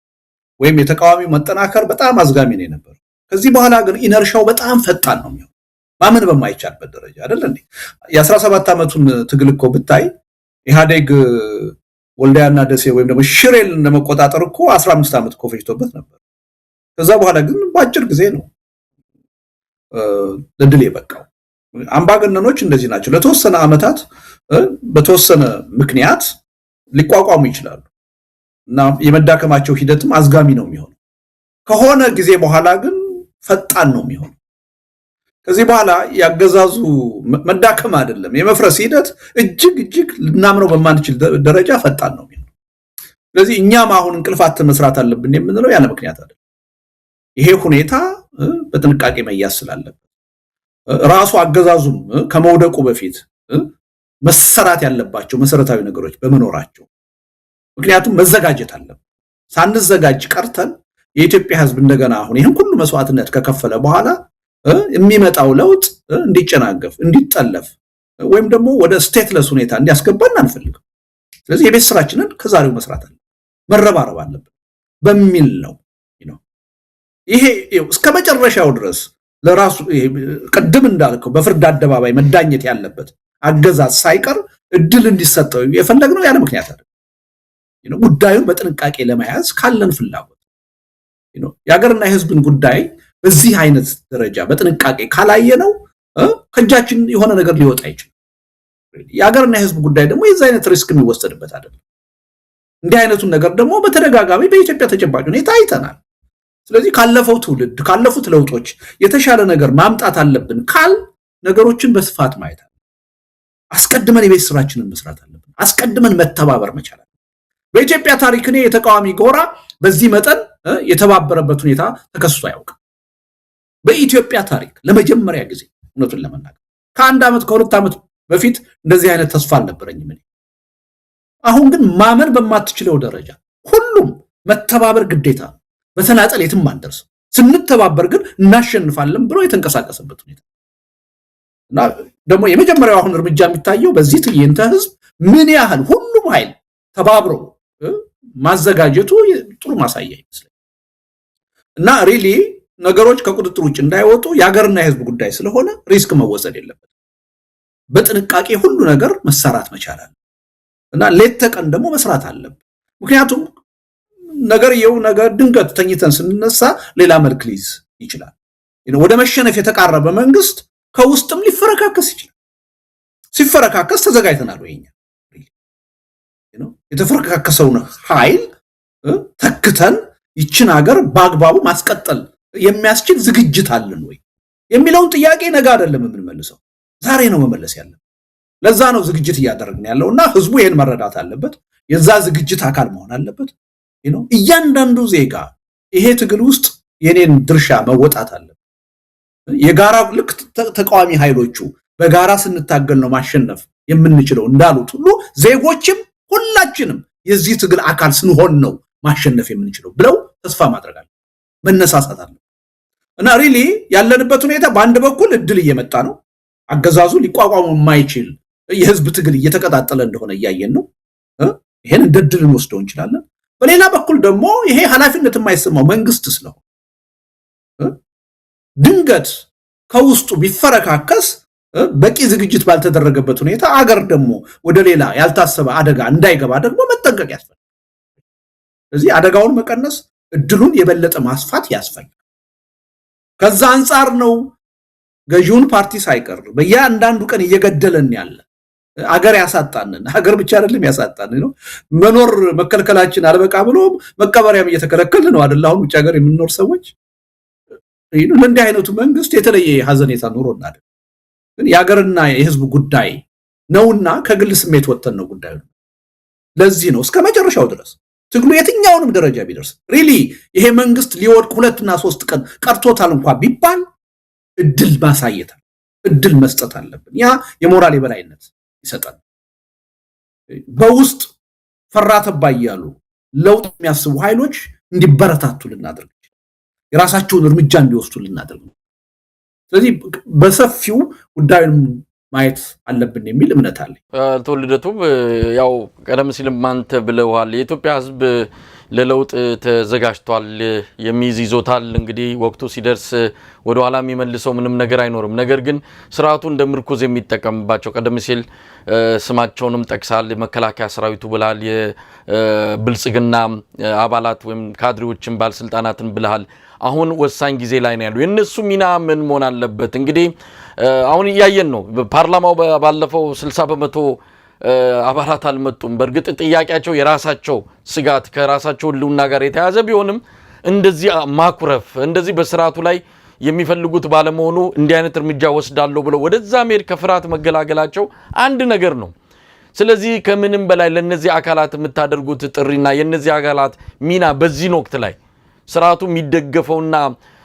ወይም የተቃዋሚው መጠናከር በጣም አዝጋሚ ነው የነበረው ከዚህ በኋላ ግን ኢነርሻው በጣም ፈጣን ነው የሚሆነው ማመን በማይቻልበት ደረጃ አይደል እንዴ የ17 ዓመቱን ትግል እኮ ብታይ ኢህአዴግ ወልዳያና ደሴ ወይም ደግሞ ሽሬል ለመቆጣጠር እኮ 15 ዓመት እኮ ፈጅቶበት ነበር ከዛ በኋላ ግን በአጭር ጊዜ ነው ለድል የበቃው አምባገነኖች እንደዚህ ናቸው ለተወሰነ ዓመታት በተወሰነ ምክንያት ሊቋቋሙ ይችላሉ እና የመዳከማቸው ሂደትም አዝጋሚ ነው የሚሆነው ከሆነ ጊዜ በኋላ ግን ፈጣን ነው የሚሆነው ከዚህ በኋላ ያገዛዙ መዳከም አይደለም የመፍረስ ሂደት እጅግ ልናምነው በማንችል ደረጃ ፈጣን ነው የሚሆነው ስለዚህ እኛም አሁን እንቅልፋት መስራት አለብን የምንለው ያለ ምክንያት አይደለም። ይሄ ሁኔታ በጥንቃቄ መያዝ ስላለበት ራሱ አገዛዙም ከመውደቁ በፊት መሰራት ያለባቸው መሰረታዊ ነገሮች በመኖራቸው ምክንያቱም መዘጋጀት አለብን። ሳንዘጋጅ ቀርተን የኢትዮጵያ ሕዝብ እንደገና አሁን ይሄን ሁሉ መስዋዕትነት ከከፈለ በኋላ የሚመጣው ለውጥ እንዲጨናገፍ እንዲጠለፍ ወይም ደግሞ ወደ ስቴትለስ ሁኔታ እንዲያስገባን አንፈልግም። ስለዚህ የቤት ስራችንን ከዛሬው መስራት አለብን፣ መረባረብ አለብን በሚል ነው። ይሄ እስከ መጨረሻው ድረስ ለራሱ ቅድም እንዳልከው በፍርድ አደባባይ መዳኘት ያለበት አገዛዝ ሳይቀር እድል እንዲሰጠው የፈለግነው ያለ ምክንያት አይደለም። ጉዳዩን በጥንቃቄ ለመያዝ ካለን ፍላጎት የሀገርና የህዝብን ጉዳይ በዚህ አይነት ደረጃ በጥንቃቄ ካላየነው ከእጃችን የሆነ ነገር ሊወጣ ይችላል። የሀገርና የህዝብ ጉዳይ ደግሞ የዚህ አይነት ሪስክ የሚወሰድበት አይደለም። እንዲህ አይነቱን ነገር ደግሞ በተደጋጋሚ በኢትዮጵያ ተጨባጭ ሁኔታ አይተናል። ስለዚህ ካለፈው ትውልድ ካለፉት ለውጦች የተሻለ ነገር ማምጣት አለብን ካል ነገሮችን በስፋት ማየት አለብን። አስቀድመን የቤት ስራችንን መስራት አለብን። አስቀድመን መተባበር መቻል አለብን። በኢትዮጵያ ታሪክ እኔ የተቃዋሚ ጎራ በዚህ መጠን የተባበረበት ሁኔታ ተከስቶ አያውቅም። በኢትዮጵያ ታሪክ ለመጀመሪያ ጊዜ እውነቱን ለመናገር ከአንድ ዓመት ከሁለት ዓመት በፊት እንደዚህ አይነት ተስፋ አልነበረኝም። አሁን ግን ማመን በማትችለው ደረጃ ሁሉም መተባበር ግዴታ፣ በተናጠል የትም አንደርስም፣ ስንተባበር ግን እናሸንፋለን ብሎ የተንቀሳቀሰበት ሁኔታ እና ደግሞ የመጀመሪያው አሁን እርምጃ የሚታየው በዚህ ትዕይንተ ህዝብ ምን ያህል ሁሉም ኃይል ተባብሮ ማዘጋጀቱ ጥሩ ማሳያ ይመስላል። እና ሪሊ ነገሮች ከቁጥጥር ውጭ እንዳይወጡ የሀገርና የህዝብ ጉዳይ ስለሆነ ሪስክ መወሰድ የለበትም። በጥንቃቄ ሁሉ ነገር መሰራት መቻል አለ እና ሌት ተቀን ደግሞ መስራት አለብን። ምክንያቱም ነገር ድንገት ተኝተን ስንነሳ ሌላ መልክ ሊይዝ ይችላል። ወደ መሸነፍ የተቃረበ መንግስት ከውስጥም ሊፈረካከስ ይችላል። ሲፈረካከስ ተዘጋጅተናል ወይኛ የተፈረካከሰውን ኃይል ተክተን ይችን ሀገር በአግባቡ ማስቀጠል የሚያስችል ዝግጅት አለን ወይ የሚለውን ጥያቄ ነገ አይደለም የምንመልሰው፣ ዛሬ ነው መመለስ ያለብን። ለዛ ነው ዝግጅት እያደረግን ያለውና ህዝቡ ይሄን መረዳት አለበት። የዛ ዝግጅት አካል መሆን አለበት። እያንዳንዱ ዜጋ ይሄ ትግል ውስጥ የኔን ድርሻ መወጣት አለበት። የጋራ ልክ ተቃዋሚ ኃይሎቹ በጋራ ስንታገል ነው ማሸነፍ የምንችለው እንዳሉት ሁሉ ዜጎችም ሁላችንም የዚህ ትግል አካል ስንሆን ነው ማሸነፍ የምንችለው ብለው ተስፋ ማድረግ አለ፣ መነሳሳት አለ እና ሪሊ ያለንበት ሁኔታ በአንድ በኩል እድል እየመጣ ነው። አገዛዙ ሊቋቋሙ የማይችል የህዝብ ትግል እየተቀጣጠለ እንደሆነ እያየን ነው። ይሄን እንደ እድል እንወስደው እንችላለን። በሌላ በኩል ደግሞ ይሄ ኃላፊነት የማይሰማው መንግስት ስለሆነ ድንገት ከውስጡ ቢፈረካከስ በቂ ዝግጅት ባልተደረገበት ሁኔታ አገር ደግሞ ወደ ሌላ ያልታሰበ አደጋ እንዳይገባ ደግሞ መጠንቀቅ ያስፈልጋል። ስለዚህ አደጋውን መቀነስ፣ እድሉን የበለጠ ማስፋት ያስፈልጋል። ከዛ አንፃር ነው ገዢውን ፓርቲ ሳይቀር በእያንዳንዱ ቀን እየገደለን ያለ አገር ያሳጣንን፣ ሀገር ብቻ አይደለም ያሳጣን ነው መኖር መከልከላችን አልበቃ ብሎ መቀበሪያም እየተከለከልን ነው አይደል? አሁን ውጭ ሀገር የምንኖር ሰዎች ለእንዲህ አይነቱ መንግስት የተለየ ሀዘኔታ ኑሮና አይደል? ግን የሀገርና የህዝብ ጉዳይ ነውና ከግል ስሜት ወጥተን ነው ጉዳዩ። ለዚህ ነው እስከ መጨረሻው ድረስ ትግሉ የትኛውንም ደረጃ ቢደርስ ሪሊ ይሄ መንግስት ሊወድቅ 2 እና 3 ቀን ቀርቶታል እንኳን ቢባል እድል ማሳየት፣ እድል መስጠት አለብን። ያ የሞራል የበላይነት ይሰጣል። በውስጥ ፈራተባ እያሉ ለውጥ የሚያስቡ ኃይሎች እንዲበረታቱ ልናደርግ ይችላል። የራሳቸውን እርምጃ እንዲወስዱ ልናደርግ ነው። ስለዚህ በሰፊው ጉዳዩን ማየት አለብን የሚል እምነት አለ። ተወልደቱም ያው ቀደም ሲልም አንተ ብለዋል፣ የኢትዮጵያ ህዝብ ለለውጥ ተዘጋጅቷል፣ የሚይዝ ይዞታል። እንግዲህ ወቅቱ ሲደርስ ወደ ኋላ የሚመልሰው ምንም ነገር አይኖርም። ነገር ግን ስርዓቱ እንደ ምርኩዝ የሚጠቀምባቸው ቀደም ሲል ስማቸውንም ጠቅሳል፣ መከላከያ ሰራዊቱ ብለሃል፣ የብልጽግና አባላት ወይም ካድሬዎችን ባለስልጣናትን ብለሃል። አሁን ወሳኝ ጊዜ ላይ ነው ያሉ። የነሱ ሚና ምን መሆን አለበት? እንግዲህ አሁን እያየን ነው። ፓርላማው ባለፈው 60% አባላት አልመጡም። በእርግጥ ጥያቄያቸው የራሳቸው ስጋት ከራሳቸው ህልውና ጋር የተያዘ ቢሆንም እንደዚህ ማኩረፍ እንደዚህ በስርዓቱ ላይ የሚፈልጉት ባለመሆኑ እንዲህ አይነት እርምጃ ወስዳለሁ ብለው ወደዛ መሄድ ከፍርሃት መገላገላቸው አንድ ነገር ነው። ስለዚህ ከምንም በላይ ለነዚህ አካላት የምታደርጉት ጥሪና የነዚህ አካላት ሚና በዚህ ወቅት ላይ ስርዓቱ የሚደገፈውና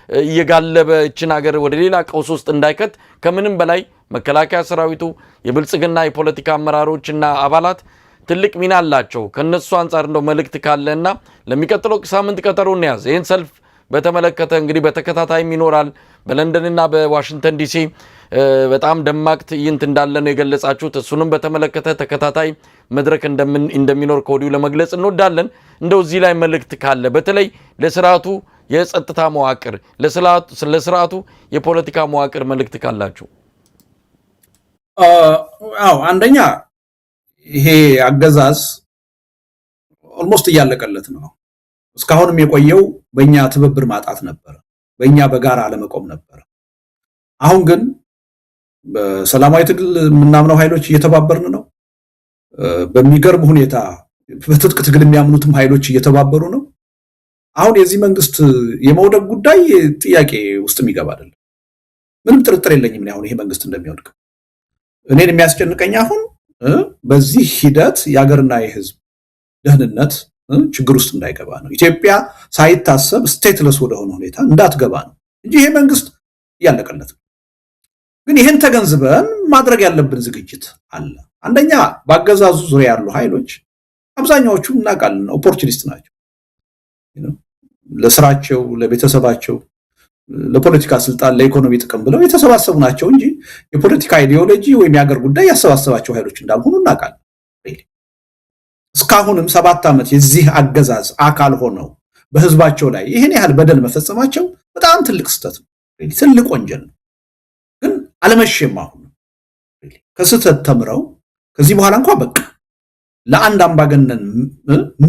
እየጋለበ እችን ሀገር ወደ ሌላ ቀውስ ውስጥ እንዳይከት ከምንም በላይ መከላከያ ሰራዊቱ የብልጽግና የፖለቲካ አመራሮችና አባላት ትልቅ ሚና አላቸው። ከነሱ አንፃር እንደው መልእክት ካለና ለሚቀጥለው ሳምንት ቀጠሮ እንያዝ። ይሄን ሰልፍ በተመለከተ እንግዲህ በተከታታይም ይኖራል። በለንደንና በዋሽንግተን ዲሲ በጣም ደማቅ ትዕይንት እንዳለ ነው የገለጻችሁት። እሱንም በተመለከተ ተከታታይ መድረክ እንደሚኖር ከወዲሁ ለመግለጽ እንወዳለን። እንደው እዚህ ላይ መልእክት ካለ በተለይ ለስርዓቱ የጸጥታ መዋቅር ለስርዓቱ የፖለቲካ መዋቅር መልእክት ካላችሁ። አንደኛ ይሄ አገዛዝ ኦልሞስት እያለቀለት ነው። እስካሁንም የቆየው በእኛ ትብብር ማጣት ነበር፣ በእኛ በጋራ አለመቆም ነበር። አሁን ግን በሰላማዊ ትግል የምናምነው ኃይሎች እየተባበርን ነው። በሚገርም ሁኔታ በትጥቅ ትግል የሚያምኑትም ኃይሎች እየተባበሩ ነው። አሁን የዚህ መንግስት የመውደቅ ጉዳይ ጥያቄ ውስጥ የሚገባ አይደለም። ምንም ጥርጥር የለኝም አሁን ይሄ መንግስት እንደሚወድቅ። እኔን የሚያስጨንቀኝ አሁን በዚህ ሂደት የሀገርና የህዝብ ደህንነት ችግር ውስጥ እንዳይገባ ነው። ኢትዮጵያ ሳይታሰብ ስቴትለስ ወደሆነ ሁኔታ እንዳትገባ ነው እንጂ ይሄ መንግስት እያለቀለት ነው። ግን ይሄን ተገንዝበን ማድረግ ያለብን ዝግጅት አለ። አንደኛ በአገዛዙ ዙሪያ ያሉ ኃይሎች አብዛኛዎቹ እናውቃለን ኦፖርቹኒስት ናቸው። ለስራቸው፣ ለቤተሰባቸው፣ ለፖለቲካ ስልጣን፣ ለኢኮኖሚ ጥቅም ብለው የተሰባሰቡ ናቸው እንጂ የፖለቲካ አይዲዮሎጂ ወይም የሀገር ጉዳይ ያሰባሰባቸው ኃይሎች እንዳልሆኑ እናውቃለን። እስካሁንም 7 ዓመት የዚህ አገዛዝ አካል ሆነው በህዝባቸው ላይ ይሄን ያህል በደል መፈጸማቸው በጣም ትልቅ ስህተት ነው፣ ትልቅ ወንጀል ነው። ግን አለመሸም አሁን ከስህተት ተምረው ከዚህ በኋላ እንኳን በቃ ለአንድ አምባገነን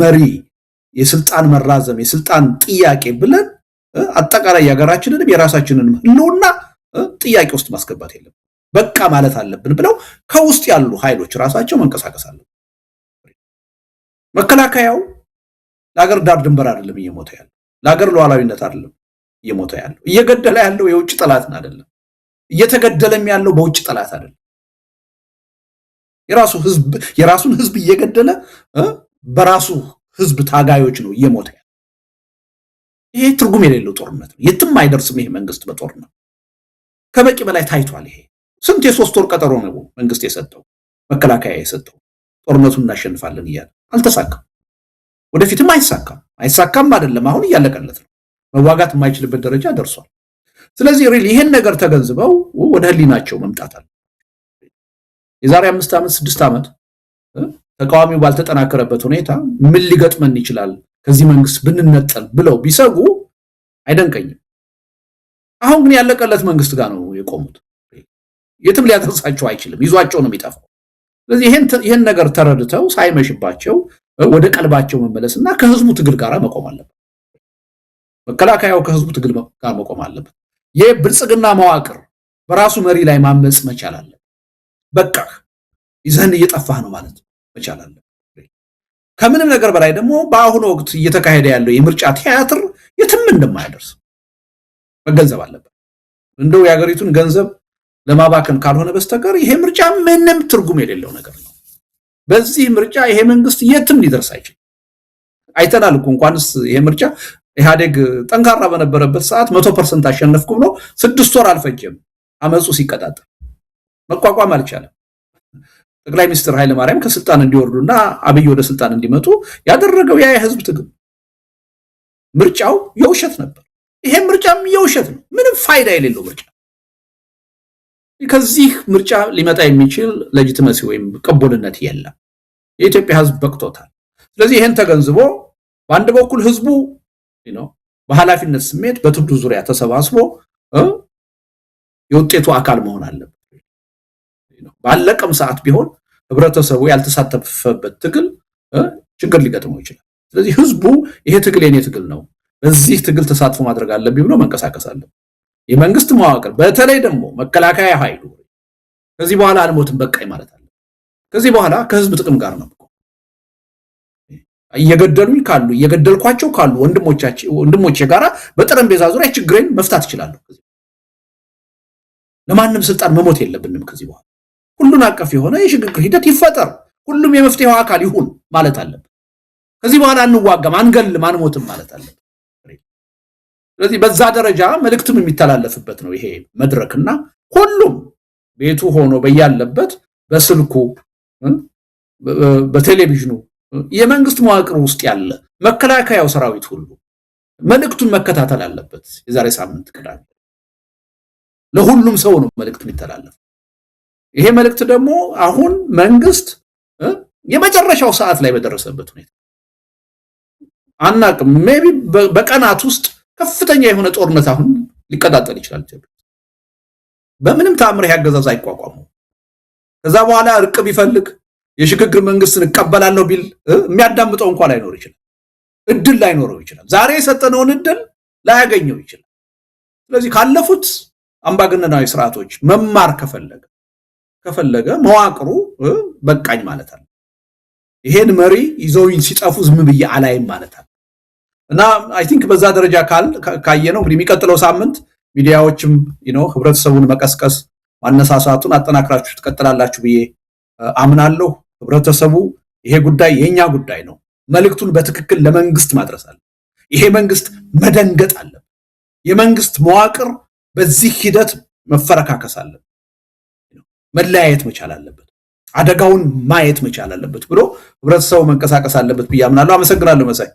መሪ የስልጣን መራዘም የስልጣን ጥያቄ ብለን አጠቃላይ የሀገራችንንም የራሳችንንም ህልውና ጥያቄ ውስጥ ማስገባት የለም፣ በቃ ማለት አለብን ብለው ከውስጥ ያሉ ኃይሎች ራሳቸው መንቀሳቀስ አለብን። መከላከያው ለሀገር ዳር ድንበር አይደለም እየሞተ ያለው፣ ለሀገር ሉዓላዊነት አይደለም እየሞተ ያለው። እየገደለ ያለው የውጭ ጠላትን አይደለም፣ እየተገደለም ያለው በውጭ ጠላት አይደለም። የራሱን ህዝብ እየገደለ በራሱ ህዝብ ታጋዮች ነው እየሞተ ያለው። ይሄ ትርጉም የሌለው ጦርነት ነው። የትም አይደርስም ይሄ መንግስት በጦርነት ከበቂ በላይ ታይቷል። ይሄ ስንት የ3 ወር ቀጠሮ ነው መንግስት የሰጠው መከላከያ የሰጠው ጦርነቱን እናሸንፋለን እያለ አልተሳካም። ወደፊትም አይሳካም አይደለም አሁን እያለቀለት ነው። መዋጋት የማይችልበት ደረጃ ደርሷል። ስለዚህ ይሄን ነገር ተገንዝበው ወደ ህሊናቸው መምጣት አለ። የዛሬ 5 ዓመት 6 ዓመት ተቃዋሚው ባልተጠናከረበት ሁኔታ ምን ሊገጥመን ይችላል ከዚህ መንግስት ብንነጠል ብለው ቢሰጉ አይደንቀኝም። አሁን ግን ያለቀለት መንግስት ጋር ነው የቆሙት። የትም ሊያደርሳቸው አይችልም፣ ይዟቸው ነው የሚጠፋው። ስለዚህ ይሄን ነገር ተረድተው ሳይመሽባቸው ወደ ቀልባቸው መመለስና ከህዝቡ ትግል ጋር መቆም አለበት። መከላከያው ከህዝቡ ትግል ጋር መቆም አለበት። የብልጽግና መዋቅር በራሱ መሪ ላይ ማመጽ መቻል አለበት። በቃ ይዘን እየጠፋህ ነው ማለት መቻል አለበት። ከምንም ነገር በላይ ደግሞ በአሁኑ ወቅት እየተካሄደ ያለው የምርጫ ቲያትር የትም እንደማያደርስ መገንዘብ አለበት። እንደው የሀገሪቱን ገንዘብ ለማባከን ካልሆነ በስተቀር ይሄ ምርጫ ምንም ትርጉም የሌለው ነገር ነው። በዚህ ምርጫ ይሄ መንግስት የትም ሊደርስ አይችልም። አይተናል እኮ እንኳንስ ይሄ ምርጫ ኢህአዴግ ጠንካራ በነበረበት ሰዓት 100% አሸነፍኩ ብሎ 6 ወር አልፈጀም አመጹ ሲቀጣጠል መቋቋም አልቻለም። ጠቅላይ ሚኒስትር ኃይለ ማርያም ከስልጣን እንዲወርዱና አብይ ወደ ስልጣን እንዲመጡ ያደረገው ያ የህዝብ ትግል ምርጫው የውሸት ነበር። ይሄ ምርጫም የውሸት ነው፣ ምንም ፋይዳ የሌለው ምርጫ። ከዚህ ምርጫ ሊመጣ የሚችል ሌጂቲመሲ ወይም ቅቡልነት የለም። የኢትዮጵያ ህዝብ በቅቶታል። ስለዚህ ይሄን ተገንዝቦ በአንድ በኩል ህዝቡ በኃላፊነት ስሜት በትግሉ ዙሪያ ተሰባስቦ የውጤቱ አካል መሆን አለበት። ባለቀም ሰዓት ቢሆን ህብረተሰቡ ያልተሳተፈበት ትግል ችግር ሊገጥመው ይችላል። ስለዚህ ህዝቡ ይሄ ትግል የኔ ትግል ነው፣ በዚህ ትግል ተሳትፎ ማድረግ አለብኝ ብሎ መንቀሳቀስ አለበት። የመንግስት መዋቅር በተለይ ደግሞ መከላከያ ኃይሉ ከዚህ በኋላ አልሞትም በቃኝ ማለት አለ። ከዚህ በኋላ ከህዝብ ጥቅም ጋር ነው። እየገደሉኝ ካሉ እየገደልኳቸው ካሉ ወንድሞቼ ጋራ በጠረጴዛ ዙሪያ ችግሬን መፍታት እችላለሁ። ለማንም ስልጣን መሞት የለብንም። ከዚህ በኋላ ሁሉን አቀፍ የሆነ የሽግግር ሂደት ይፈጠር። ሁሉም የመፍትሄው አካል ይሁን ማለት አለበት። ከዚህ በኋላ እንዋጋም አንገልም አንሞትም ማለት አለበት። ስለዚህ በዛ ደረጃ መልእክትም የሚተላለፍበት ነው ይሄ መድረክና ሁሉም ቤቱ ሆኖ በያለበት በስልኩ በቴሌቪዥኑ የመንግስት መዋቅር ውስጥ ያለ መከላከያው ሰራዊት ሁሉ መልእክቱን መከታተል አለበት። የዛሬ ሳምንት ቅዳሜ ለሁሉም ሰው ነው መልእክት የሚተላለፍ። ይሄ መልእክት ደግሞ አሁን መንግስት የመጨረሻው ሰዓት ላይ በደረሰበት ሁኔታ አናቅም ሜቢ በቀናት ውስጥ ከፍተኛ የሆነ ጦርነት አሁን ሊቀጣጠል ይችላል ኢትዮጵያ። በምንም ተአምር ያገዛዝ አይቋቋሙ። ከዛ በኋላ እርቅ ቢፈልግ የሽግግር መንግስትን እቀበላለሁ ቢል የሚያዳምጠው እንኳን ላይኖር ይችላል። እድል ላይኖረው ይችላል። ዛሬ የሰጠነውን እድል ላያገኘው ይችላል። ስለዚህ ካለፉት አምባገነናዊ ስርዓቶች መማር ከፈለገ መዋቅሩ በቃኝ ማለት አለ። ይሄን መሪ ይዘውኝ ሲጠፉ ዝም ብዬ አላይም ማለት አለ እና አይ ቲንክ በዛ ደረጃ ካየነው እንግዲህ የሚቀጥለው ሳምንት ሚዲያዎችም ህብረተሰቡን መቀስቀስ ማነሳሳቱን አጠናክራችሁ ትቀጥላላችሁ ብዬ አምናለሁ። ህብረተሰቡ ይሄ ጉዳይ የኛ ጉዳይ ነው። መልእክቱን በትክክል ለመንግስት ማድረስ አለ። ይሄ መንግስት መደንገጥ አለ። የመንግስት መዋቅር በዚህ ሂደት መፈረካከስ አለ። መለያየት መቻል አለበት። አደጋውን ማየት መቻል አለበት ብሎ ህብረተሰቡ መንቀሳቀስ አለበት ብዬ አምናለሁ። አመሰግናለሁ መሳይ።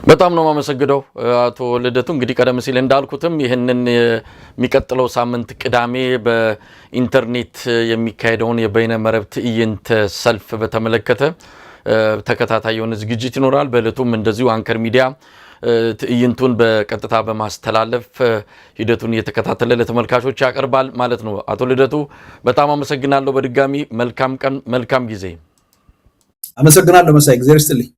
በጣም ነው ማመሰግነው አቶ ልደቱ። እንግዲህ ቀደም ሲል እንዳልኩትም ይህንን የሚቀጥለው ሳምንት ቅዳሜ በኢንተርኔት የሚካሄደውን የበይነ መረብ ትዕይንተ ሰልፍ በተመለከተ ተከታታይ የሆነ ዝግጅት ይኖራል። በእለቱም እንደዚሁ አንከር ሚዲያ ትዕይንቱን በቀጥታ በማስተላለፍ ሂደቱን እየተከታተለ ለተመልካቾች ያቀርባል ማለት ነው። አቶ ልደቱ በጣም አመሰግናለሁ። በድጋሚ መልካም ቀን፣ መልካም ጊዜ። አመሰግናለሁ መሳይ። እግዚአብሔር ይስጥልኝ።